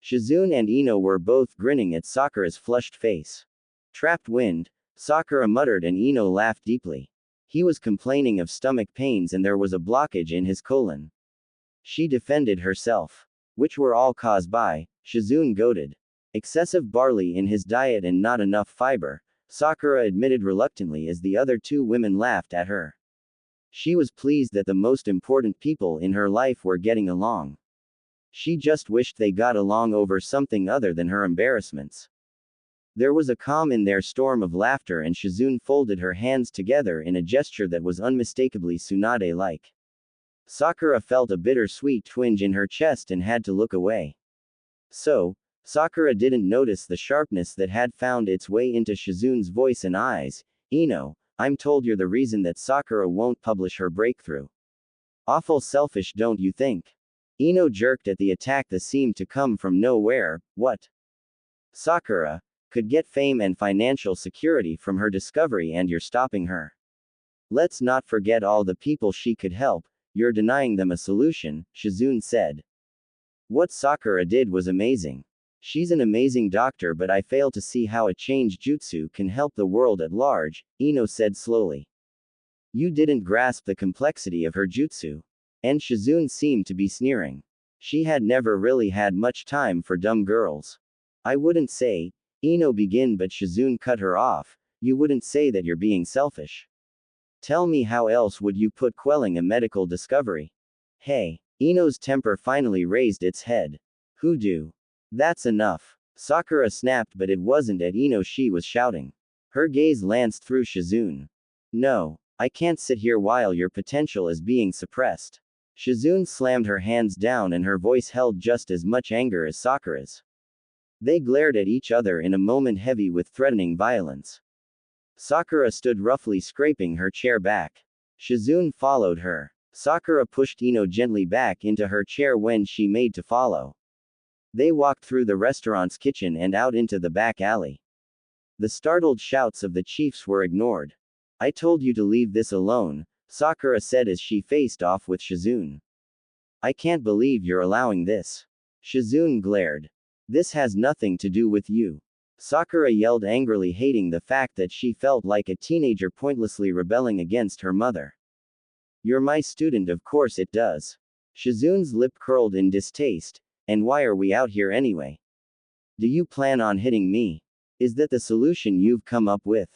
Shizune and Ino were both grinning at Sakura's flushed face. Trapped wind, Sakura muttered and Ino laughed deeply. He was complaining of stomach pains and there was a blockage in his colon. She defended herself. Which were all caused by, Shizune goaded. Excessive barley in his diet and not enough fiber, Sakura admitted reluctantly as the other two women laughed at her. She was pleased that the most important people in her life were getting along. She just wished they got along over something other than her embarrassments. There was a calm in their storm of laughter and Shizune folded her hands together in a gesture that was unmistakably Tsunade-like. Sakura felt a bittersweet twinge in her chest and had to look away. So, Sakura didn't notice the sharpness that had found its way into Shizune's voice and eyes. Ino, I'm told you're the reason that Sakura won't publish her breakthrough. Awful selfish, don't you think? Ino jerked at the attack that seemed to come from nowhere. What? Sakura could get fame and financial security from her discovery and you're stopping her. Let's not forget all the people she could help. You're denying them a solution, Shizune said. What Sakura did was amazing. She's an amazing doctor, but I fail to see how a change jutsu can help the world at large, Ino said slowly. You didn't grasp the complexity of her jutsu. And Shizune seemed to be sneering. She had never really had much time for dumb girls. I wouldn't say, Ino began, but Shizune cut her off. You wouldn't say that you're being selfish. Tell me, how else would you put quelling a medical discovery? Hey, Ino's temper finally raised its head. Hoodoo. That's enough. Sakura snapped, but it wasn't at Ino she was shouting. Her gaze lanced through Shizune. No, I can't sit here while your potential is being suppressed. Shizune slammed her hands down and her voice held just as much anger as Sakura's. They glared at each other in a moment heavy with threatening violence. Sakura stood roughly, scraping her chair back. Shizune followed her. Sakura pushed Ino gently back into her chair when she made to follow. They walked through the restaurant's kitchen and out into the back alley. The startled shouts of the chiefs were ignored. I told you to leave this alone, Sakura said as she faced off with Shizune. I can't believe you're allowing this. Shizune glared. This has nothing to do with you. Sakura yelled angrily, hating the fact that she felt like a teenager pointlessly rebelling against her mother. You're my student, of course it does. Shizune's lip curled in distaste. And why are we out here anyway? Do you plan on hitting me? Is that the solution you've come up with?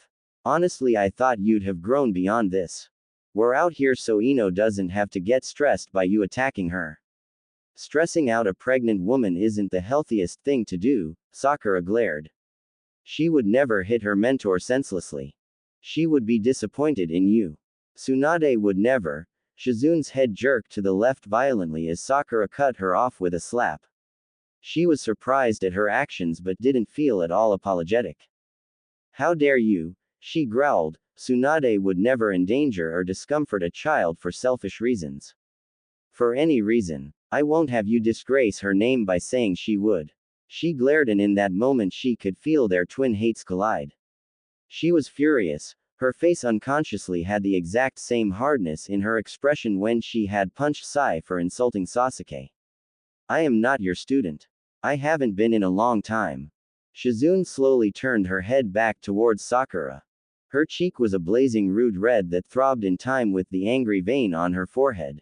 Honestly, I thought you'd have grown beyond this. We're out here so Ino doesn't have to get stressed by you attacking her. Stressing out a pregnant woman isn't the healthiest thing to do, Sakura glared. She would never hit her mentor senselessly. She would be disappointed in you. Tsunade would never. Shizune's head jerked to the left violently as Sakura cut her off with a slap. She was surprised at her actions but didn't feel at all apologetic. How dare you, she growled. Tsunade would never endanger or discomfort a child for selfish reasons. For any reason. I won't have you disgrace her name by saying she would. She glared and in that moment she could feel their twin hates collide. She was furious, Her face unconsciously had the exact same hardness in her expression when she had punched Sai for insulting Sasuke. I am not your student. I haven't been in a long time. Shizune slowly turned her head back towards Sakura. Her cheek was a blazing rude red that throbbed in time with the angry vein on her forehead.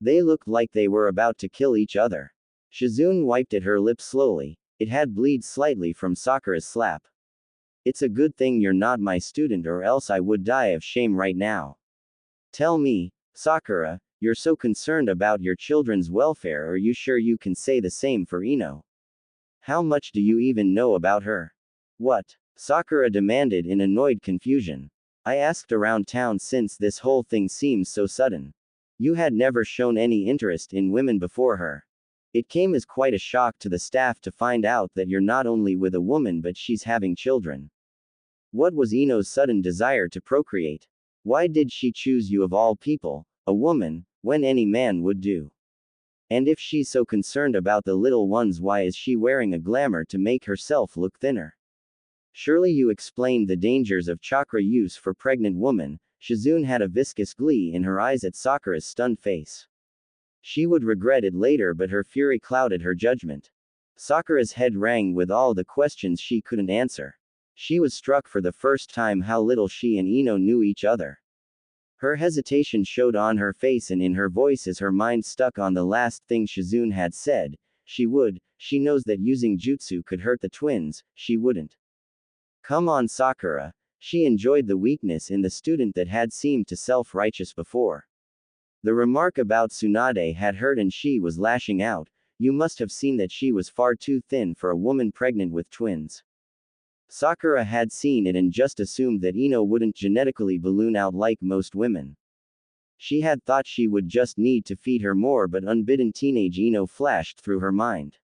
They looked like they were about to kill each other. Shizune wiped at her lips slowly. It had bleed slightly from Sakura's slap. It's a good thing you're not my student, or else I would die of shame right now. Tell me, Sakura, you're so concerned about your children's welfare, are you sure you can say the same for Ino? How much do you even know about her? What? Sakura demanded in annoyed confusion. I asked around town since this whole thing seems so sudden. You had never shown any interest in women before her. It came as quite a shock to the staff to find out that you're not only with a woman but she's having children. What was Ino's sudden desire to procreate? Why did she choose you of all people, a woman, when any man would do? And if she's so concerned about the little ones, why is she wearing a glamour to make herself look thinner? Surely you explained the dangers of chakra use for pregnant women. Shizune had a viscous glee in her eyes at Sakura's stunned face. She would regret it later, but her fury clouded her judgment. Sakura's head rang with all the questions she couldn't answer. She was struck for the first time how little she and Ino knew each other. Her hesitation showed on her face and in her voice as her mind stuck on the last thing Shizune had said. She knows that using jutsu could hurt the twins, she wouldn't. Come on, Sakura. She enjoyed the weakness in the student that had seemed to self-righteous before. The remark about Tsunade had hurt and she was lashing out. You must have seen that she was far too thin for a woman pregnant with twins. Sakura had seen it and just assumed that Ino wouldn't genetically balloon out like most women. She had thought she would just need to feed her more, but unbidden teenage Ino flashed through her mind.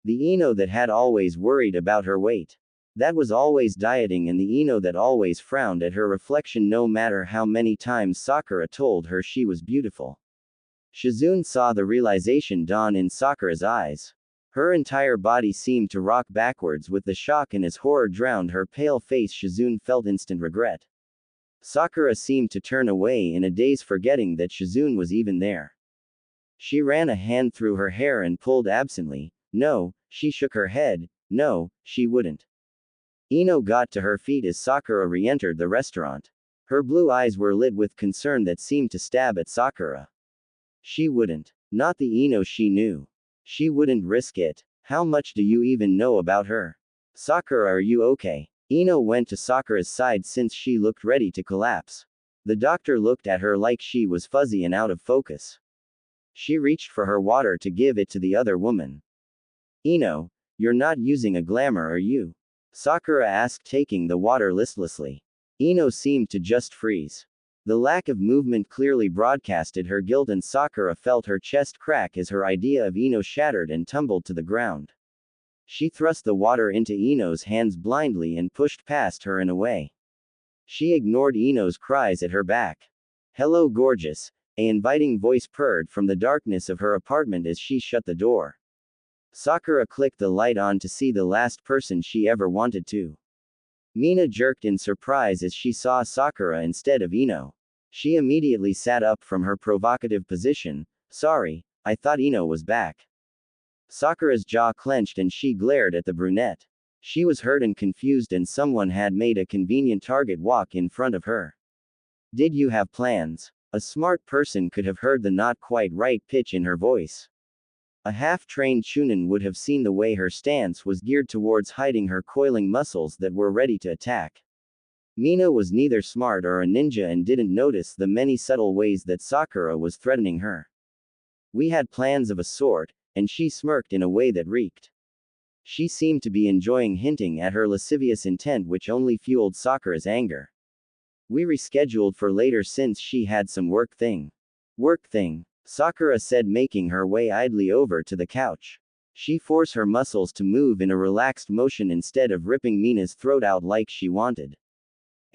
The Ino that had always worried about her weight. That was always dieting, and the Ino that always frowned at her reflection no matter how many times Sakura told her she was beautiful. Shizune saw the realization dawn in Sakura's eyes. Her entire body seemed to rock backwards with the shock, and as horror drowned her pale face, Shizune felt instant regret. Sakura seemed to turn away in a daze, forgetting that Shizune was even there. She ran a hand through her hair and pulled absently. No, she shook her head. No, she wouldn't. Ino got to her feet as Sakura re-entered the restaurant. Her blue eyes were lit with concern that seemed to stab at Sakura. She wouldn't. Not the Ino she knew. She wouldn't risk it. How much do you even know about her? Sakura, are you okay? Ino went to Sakura's side since she looked ready to collapse. The doctor looked at her like she was fuzzy and out of focus. She reached for her water to give it to the other woman. Ino, you're not using a glamour, are you? Sakura asked, taking the water listlessly. Ino seemed to just freeze. The lack of movement clearly broadcasted her guilt, and Sakura felt her chest crack as her idea of Ino shattered and tumbled to the ground. She thrust the water into Ino's hands blindly and pushed past her and away. She ignored Ino's cries at her back. Hello, gorgeous, an inviting voice purred from the darkness of her apartment as she shut the door. Sakura clicked the light on to see the last person she ever wanted to. Mina jerked in surprise as she saw Sakura instead of Ino. She immediately sat up from her provocative position. Sorry, I thought Ino was back. Sakura's jaw clenched and she glared at the brunette. She was hurt and confused, and someone had made a convenient target walk in front of her. Did you have plans? A smart person could have heard the not quite right pitch in her voice. A half-trained Chunin would have seen the way her stance was geared towards hiding her coiling muscles that were ready to attack. Mina was neither smart or a ninja and didn't notice the many subtle ways that Sakura was threatening her. We had plans of a sort, and she smirked in a way that reeked. She seemed to be enjoying hinting at her lascivious intent, which only fueled Sakura's anger. We rescheduled for later since she had some work thing. Work thing? Sakura said, making her way idly over to the couch. She forced her muscles to move in a relaxed motion instead of ripping Mina's throat out like she wanted.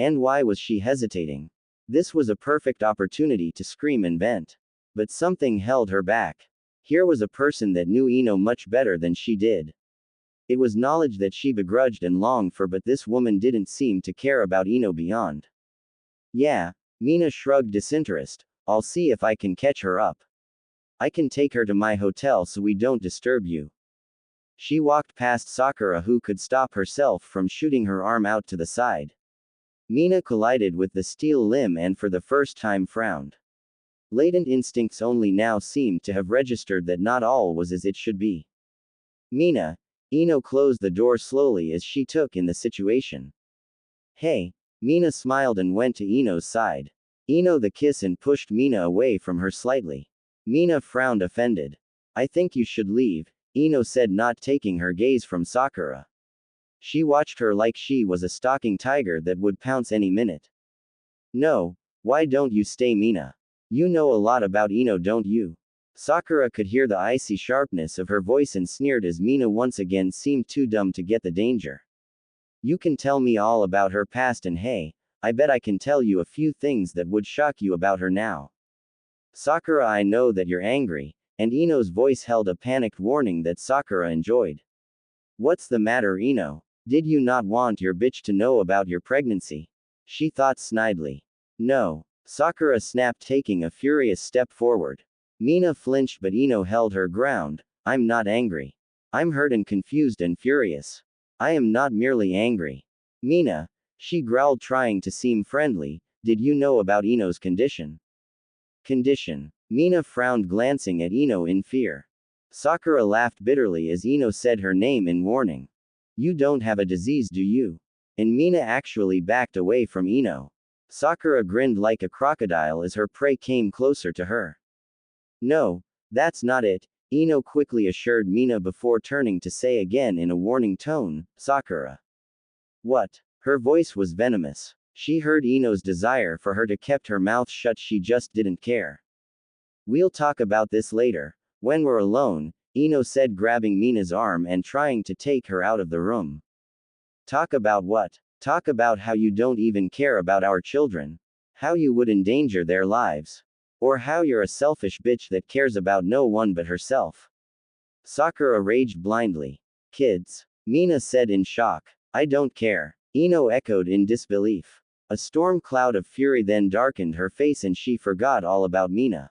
And why was she hesitating? This was a perfect opportunity to scream and vent. But something held her back. Here was a person that knew Ino much better than she did. It was knowledge that she begrudged and longed for, but this woman didn't seem to care about Ino beyond Yeah, Mina shrugged disinterest. I'll see if I can catch her up. I can take her to my hotel so we don't disturb you. She walked past Sakura, who could stop herself from shooting her arm out to the side. Mina collided with the steel limb and for the first time frowned. Latent instincts only now seemed to have registered that not all was as it should be. Mina, Ino closed the door slowly as she took in the situation. Hey, Mina smiled and went to Ino's side. Ino the kiss and pushed Mina away from her slightly. Mina frowned offended. I think you should leave, Ino said, not taking her gaze from Sakura. She watched her like she was a stalking tiger that would pounce any minute. No, why don't you stay, Mina? You know a lot about Ino, don't you? Sakura could hear the icy sharpness of her voice and sneered as Mina once again seemed too dumb to get the danger. You can tell me all about her past, and hey, I bet I can tell you a few things that would shock you about her now. Sakura, I know that you're angry, and Ino's voice held a panicked warning that Sakura enjoyed. What's the matter, Ino? Did you not want your bitch to know about your pregnancy? She thought snidely. No. Sakura snapped, taking a furious step forward. Mina flinched, but Ino held her ground. I'm not angry. I'm hurt and confused and furious. I am not merely angry. Mina, she growled, trying to seem friendly, did you know about Ino's condition? Condition. Mina frowned, glancing at Ino in fear. Sakura laughed bitterly as Ino said her name in warning. You don't have a disease, do you? And Mina actually backed away from Ino. Sakura grinned like a crocodile as her prey came closer to her. No, that's not it, Ino quickly assured Mina before turning to say again in a warning tone, Sakura. What? Her voice was venomous. She heard Ino's desire for her to keep her mouth shut. She just didn't care. We'll talk about this later, when we're alone, Ino said, grabbing Mina's arm and trying to take her out of the room. Talk about what? Talk about how you don't even care about our children. How you would endanger their lives. Or how you're a selfish bitch that cares about no one but herself. Sakura raged blindly. Kids. Mina said in shock. I don't care. Ino echoed in disbelief. A storm cloud of fury then darkened her face and she forgot all about Mina.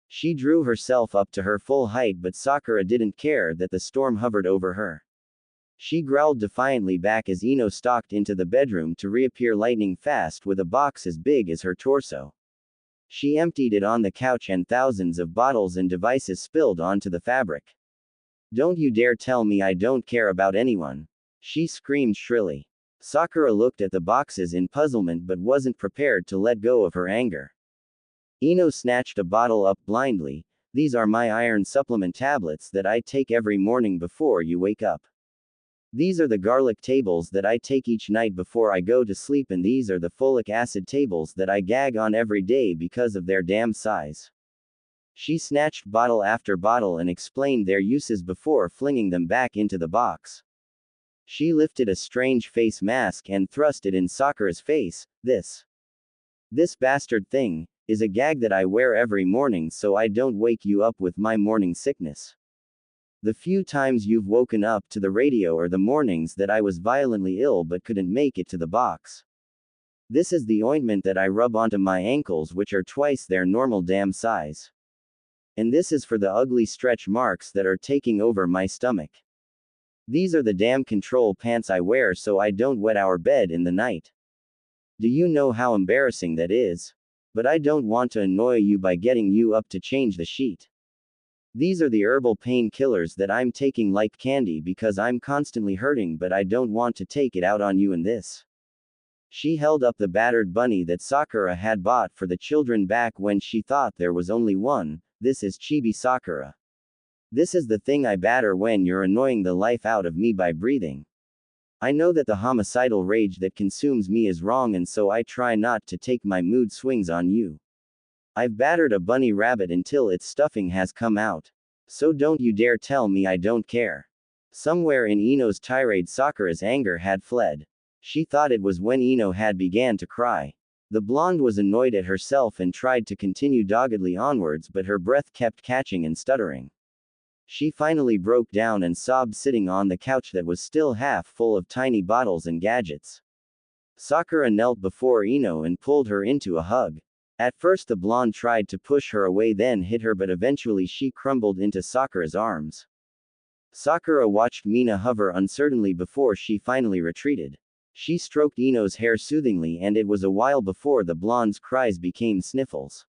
She drew herself up to her full height, but Sakura didn't care that the storm hovered over her. She growled defiantly back as Ino stalked into the bedroom to reappear lightning fast with a box as big as her torso. She emptied it on the couch and thousands of bottles and devices spilled onto the fabric. Don't you dare tell me I don't care about anyone. She screamed shrilly. Sakura looked at the boxes in puzzlement but wasn't prepared to let go of her anger. Ino snatched a bottle up blindly. These are my iron supplement tablets that I take every morning before you wake up. These are the garlic tables that I take each night before I go to sleep, and these are the folic acid tables that I gag on every day because of their damn size. She snatched bottle after bottle and explained their uses before flinging them back into the box. She lifted a strange face mask and thrust it in Sakura's face. This bastard thing is a gag that I wear every morning so I don't wake you up with my morning sickness. The few times you've woken up to the radio are the mornings that I was violently ill but couldn't make it to the box. This is the ointment that I rub onto my ankles, which are twice their normal damn size. And this is for the ugly stretch marks that are taking over my stomach. These are the damn control pants I wear so I don't wet our bed in the night. Do you know how embarrassing that is? But I don't want to annoy you by getting you up to change the sheet. These are the herbal painkillers that I'm taking like candy because I'm constantly hurting, but I don't want to take it out on you in this. She held up the battered bunny that Sakura had bought for the children back when she thought there was only one. This is Chibi Sakura. This is the thing I batter when you're annoying the life out of me by breathing. I know that the homicidal rage that consumes me is wrong, and so I try not to take my mood swings on you. I've battered a bunny rabbit until its stuffing has come out. So don't you dare tell me I don't care. Somewhere in Ino's tirade, Sakura's anger had fled. She thought it was when Ino had began to cry. The blonde was annoyed at herself and tried to continue doggedly onwards, but her breath kept catching and stuttering. She finally broke down and sobbed, sitting on the couch that was still half full of tiny bottles and gadgets. Sakura knelt before Ino and pulled her into a hug. At first the blonde tried to push her away, then hit her, but eventually she crumbled into Sakura's arms. Sakura watched Mina hover uncertainly before she finally retreated. She stroked Ino's hair soothingly, and it was a while before the blonde's cries became sniffles.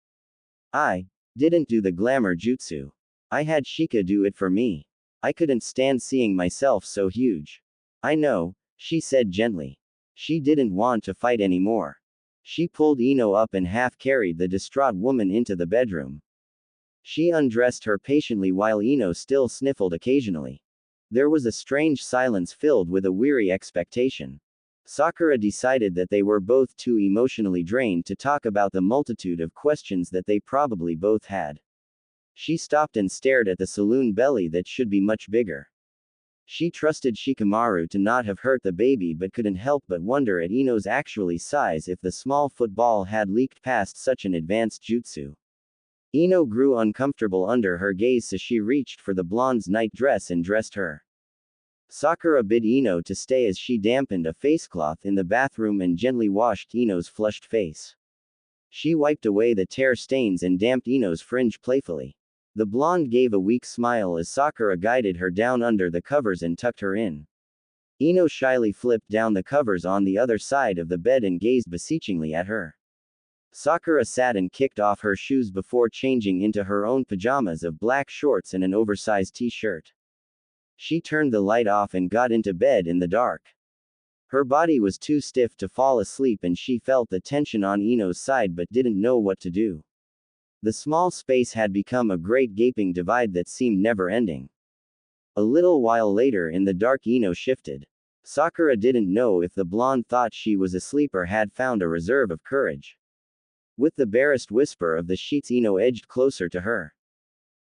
I didn't do the glamour jutsu. I had Shika do it for me. I couldn't stand seeing myself so huge. I know, she said gently. She didn't want to fight anymore. She pulled Ino up and half-carried the distraught woman into the bedroom. She undressed her patiently while Ino still sniffled occasionally. There was a strange silence filled with a weary expectation. Sakura decided that they were both too emotionally drained to talk about the multitude of questions that they probably both had. She stopped and stared at the saloon belly that should be much bigger. She trusted Shikamaru to not have hurt the baby, but couldn't help but wonder at Ino's actually size if the small football had leaked past such an advanced jutsu. Ino grew uncomfortable under her gaze, so she reached for the blonde's night dress and dressed her. Sakura bid Ino to stay as she dampened a facecloth in the bathroom and gently washed Ino's flushed face. She wiped away the tear stains and damped Ino's fringe playfully. The blonde gave a weak smile as Sakura guided her down under the covers and tucked her in. Ino shyly flipped down the covers on the other side of the bed and gazed beseechingly at her. Sakura sat and kicked off her shoes before changing into her own pajamas of black shorts and an oversized t-shirt. She turned the light off and got into bed in the dark. Her body was too stiff to fall asleep and she felt the tension on Ino's side but didn't know what to do. The small space had become a great gaping divide that seemed never-ending. A little while later in the dark Ino shifted. Sakura didn't know if the blonde thought she was asleep or had found a reserve of courage. With the barest whisper of the sheets, Ino edged closer to her.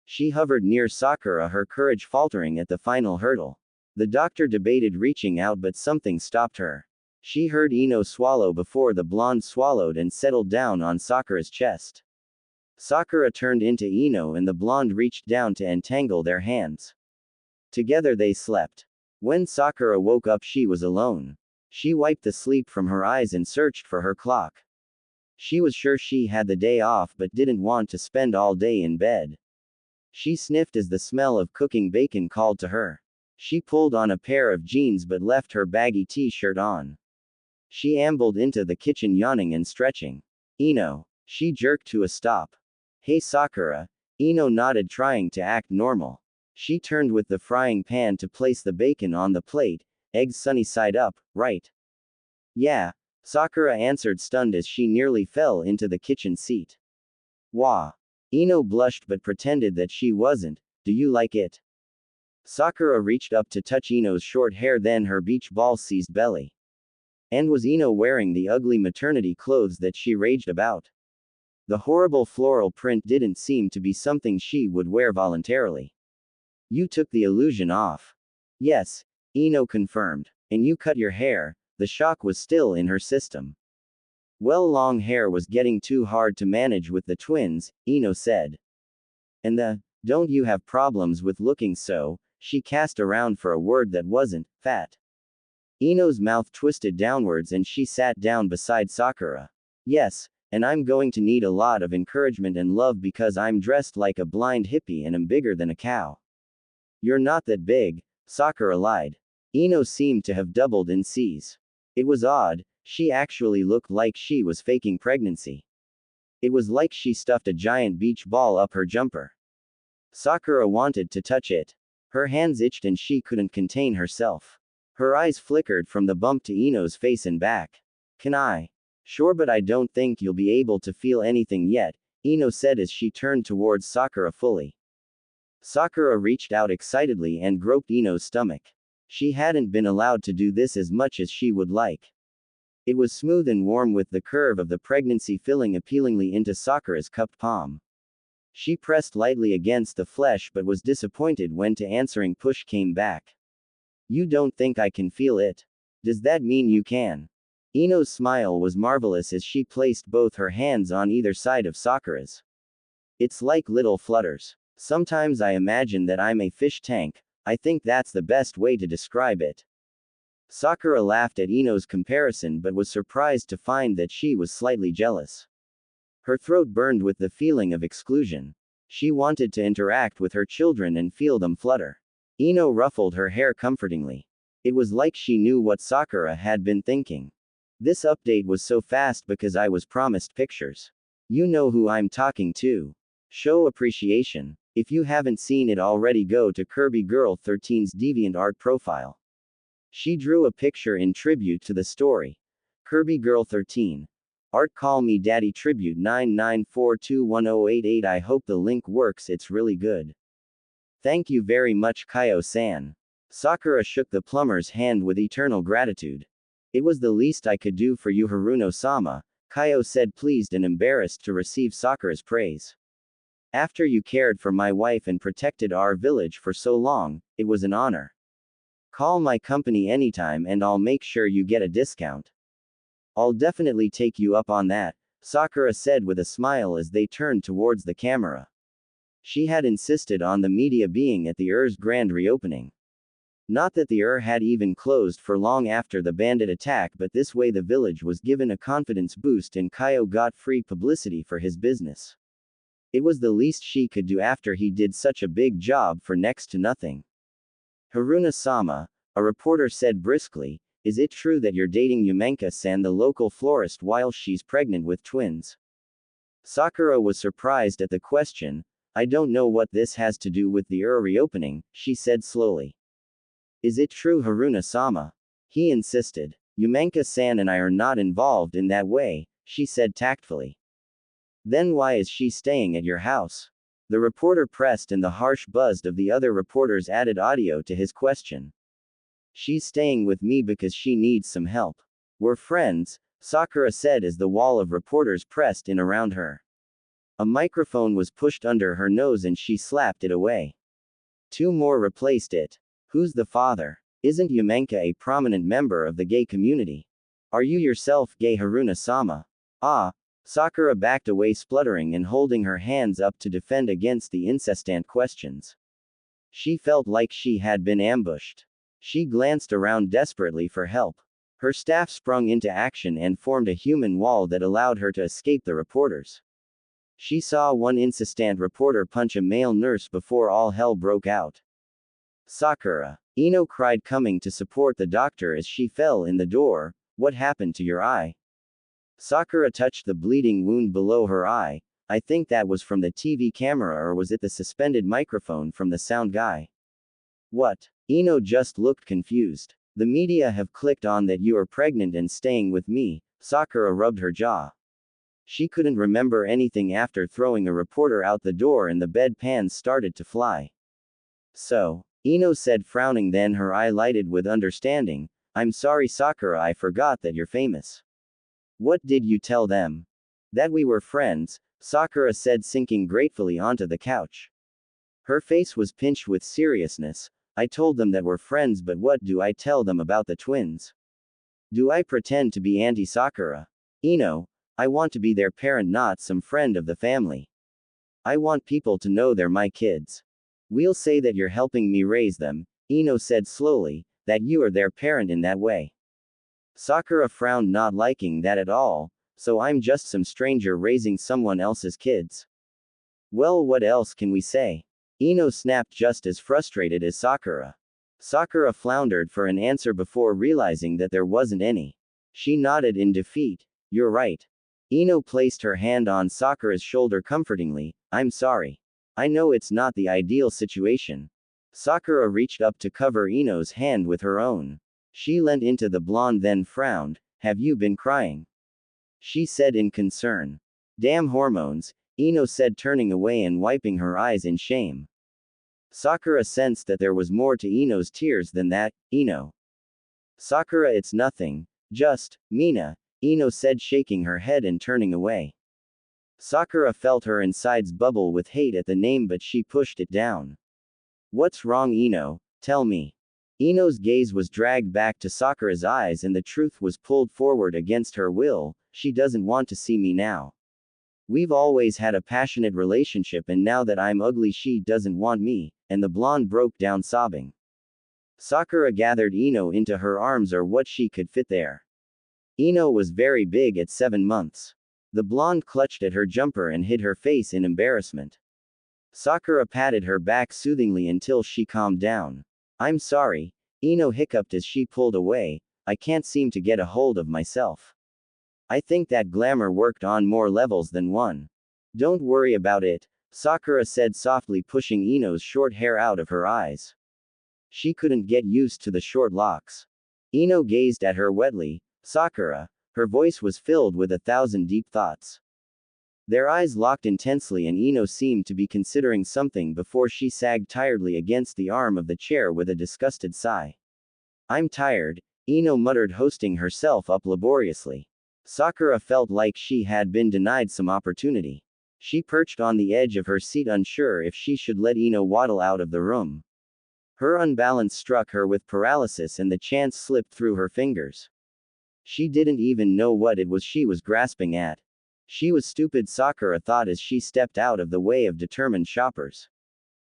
She hovered near Sakura, her courage faltering at the final hurdle. The doctor debated reaching out, but something stopped her. She heard Ino swallow before the blonde swallowed and settled down on Sakura's chest. Sakura turned into Ino and the blonde reached down to entangle their hands. Together they slept. When Sakura woke up, she was alone. She wiped the sleep from her eyes and searched for her clock. She was sure she had the day off but didn't want to spend all day in bed. She sniffed as the smell of cooking bacon called to her. She pulled on a pair of jeans but left her baggy t-shirt on. She ambled into the kitchen yawning and stretching. Ino. She jerked to a stop. Hey Sakura. Ino nodded, trying to act normal. She turned with the frying pan to place the bacon on the plate, eggs sunny side up, right? Yeah. Sakura answered, stunned as she nearly fell into the kitchen seat. Wah. Ino blushed but pretended that she wasn't. Do you like it? Sakura reached up to touch Ino's short hair, then her beach ball seized belly. And was Ino wearing the ugly maternity clothes that she raged about? The horrible floral print didn't seem to be something she would wear voluntarily. You took the illusion off. Yes, Ino confirmed. And you cut your hair. The shock was still in her system. Well, long hair was getting too hard to manage with the twins, Ino said. And don't you have problems with looking so? She cast around for a word that wasn't fat. Ino's mouth twisted downwards and she sat down beside Sakura. Yes, and I'm going to need a lot of encouragement and love because I'm dressed like a blind hippie and am bigger than a cow. You're not that big, Sakura lied. Ino seemed to have doubled in size. It was odd, she actually looked like she was faking pregnancy. It was like she stuffed a giant beach ball up her jumper. Sakura wanted to touch it. Her hands itched and she couldn't contain herself. Her eyes flickered from the bump to Ino's face and back. Can I? Sure, but I don't think you'll be able to feel anything yet, Ino said as she turned towards Sakura fully. Sakura reached out excitedly and groped Ino's stomach. She hadn't been allowed to do this as much as she would like. It was smooth and warm with the curve of the pregnancy filling appealingly into Sakura's cupped palm. She pressed lightly against the flesh but was disappointed when the answering push came back. You don't think I can feel it? Does that mean you can? Ino's smile was marvelous as she placed both her hands on either side of Sakura's. It's like little flutters. Sometimes I imagine that I'm a fish tank. I think that's the best way to describe it. Sakura laughed at Ino's comparison but was surprised to find that she was slightly jealous. Her throat burned with the feeling of exclusion. She wanted to interact with her children and feel them flutter. Ino ruffled her hair comfortingly. It was like she knew what Sakura had been thinking. This update was so fast because I was promised pictures. You know who I'm talking to. Show appreciation. If you haven't seen it already, go to Kirby Girl 13's DeviantArt profile. She drew a picture in tribute to the story. Kirby Girl 13. Art Call Me Daddy Tribute 994210888. I hope the link works, it's really good. Thank you very much, Kaio-san. Sakura shook the plumber's hand with eternal gratitude. It was the least I could do for you, Haruno-sama, Kaio said, pleased and embarrassed to receive Sakura's praise. After you cared for my wife and protected our village for so long, it was an honor. Call my company anytime and I'll make sure you get a discount. I'll definitely take you up on that, Sakura said with a smile as they turned towards the camera. She had insisted on the media being at the ER's grand reopening. Not that the ER had even closed for long after the bandit attack, but this way the village was given a confidence boost and Kaio got free publicity for his business. It was the least she could do after he did such a big job for next to nothing. Haruna-sama, a reporter said briskly, is it true that you're dating Yumenka-san, the local florist, while she's pregnant with twins? Sakura was surprised at the question. I don't know what this has to do with the ER reopening, she said slowly. Is it true, Haruna-sama? He insisted. Yumenka-san and I are not involved in that way, she said tactfully. Then why is she staying at your house? The reporter pressed, and the harsh buzz of the other reporters added audio to his question. She's staying with me because she needs some help. We're friends, Sakura said as the wall of reporters pressed in around her. A microphone was pushed under her nose and she slapped it away. Two more replaced it. Who's the father? Isn't Yumenka a prominent member of the gay community? Are you yourself gay, Haruna-sama? Ah. Sakura backed away, spluttering and holding her hands up to defend against the incessant questions. She felt like she had been ambushed. She glanced around desperately for help. Her staff sprung into action and formed a human wall that allowed her to escape the reporters. She saw one insistent reporter punch a male nurse before all hell broke out. Sakura. Ino cried, coming to support the doctor as she fell in the door. What happened to your eye? Sakura touched the bleeding wound below her eye. I think that was from the TV camera, or was it the suspended microphone from the sound guy? What? Ino just looked confused. The media have clicked on that you are pregnant and staying with me. Sakura rubbed her jaw. She couldn't remember anything after throwing a reporter out the door and the bedpans started to fly. So, Ino said, frowning, then her eye lighted with understanding. I'm sorry, Sakura, I forgot that you're famous. What did you tell them? That we were friends, Sakura said, sinking gratefully onto the couch. Her face was pinched with seriousness. I told them that we're friends, but what do I tell them about the twins? Do I pretend to be anti-Sakura? Ino, I want to be their parent, not some friend of the family. I want people to know they're my kids. We'll say that you're helping me raise them, Ino said slowly, that you are their parent in that way. Sakura frowned, not liking that at all. So I'm just some stranger raising someone else's kids. Well, what else can we say? Ino snapped, just as frustrated as Sakura. Sakura floundered for an answer before realizing that there wasn't any. She nodded in defeat. You're right. Ino placed her hand on Sakura's shoulder comfortingly. I'm sorry. I know it's not the ideal situation. Sakura reached up to cover Ino's hand with her own. She leant into the blonde, then frowned. Have you been crying? She said in concern. Damn hormones, Ino said, turning away and wiping her eyes in shame. Sakura sensed that there was more to Ino's tears than that. Ino. Sakura, it's nothing. Just, Mina, Ino said, shaking her head and turning away. Sakura felt her insides bubble with hate at the name, but she pushed it down. What's wrong, Ino? Tell me. Ino's gaze was dragged back to Sakura's eyes and the truth was pulled forward against her will. She doesn't want to see me now. We've always had a passionate relationship, and now that I'm ugly she doesn't want me, and the blonde broke down sobbing. Sakura gathered Ino into her arms or what she could fit there. Ino was very big at 7 months. The blonde clutched at her jumper and hid her face in embarrassment. Sakura patted her back soothingly until she calmed down. I'm sorry, Ino hiccuped as she pulled away, I can't seem to get a hold of myself. I think that glamour worked on more levels than one. Don't worry about it, Sakura said softly, pushing Ino's short hair out of her eyes. She couldn't get used to the short locks. Ino gazed at her wetly. Sakura, her voice was filled with 1,000 deep thoughts. Their eyes locked intensely and Ino seemed to be considering something before she sagged tiredly against the arm of the chair with a disgusted sigh. I'm tired, Ino muttered, hoisting herself up laboriously. Sakura felt like she had been denied some opportunity. She perched on the edge of her seat, unsure if she should let Ino waddle out of the room. Her unbalance struck her with paralysis and the chance slipped through her fingers. She didn't even know what it was she was grasping at. She was stupid, Sakura thought as she stepped out of the way of determined shoppers.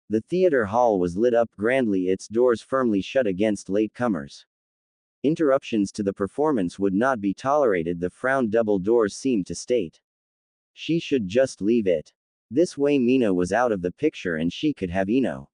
The theater hall was lit up grandly, its doors firmly shut against latecomers. Interruptions to the performance would not be tolerated, the frowned double doors seemed to state. She should just leave it. This way Mina was out of the picture and she could have Ino.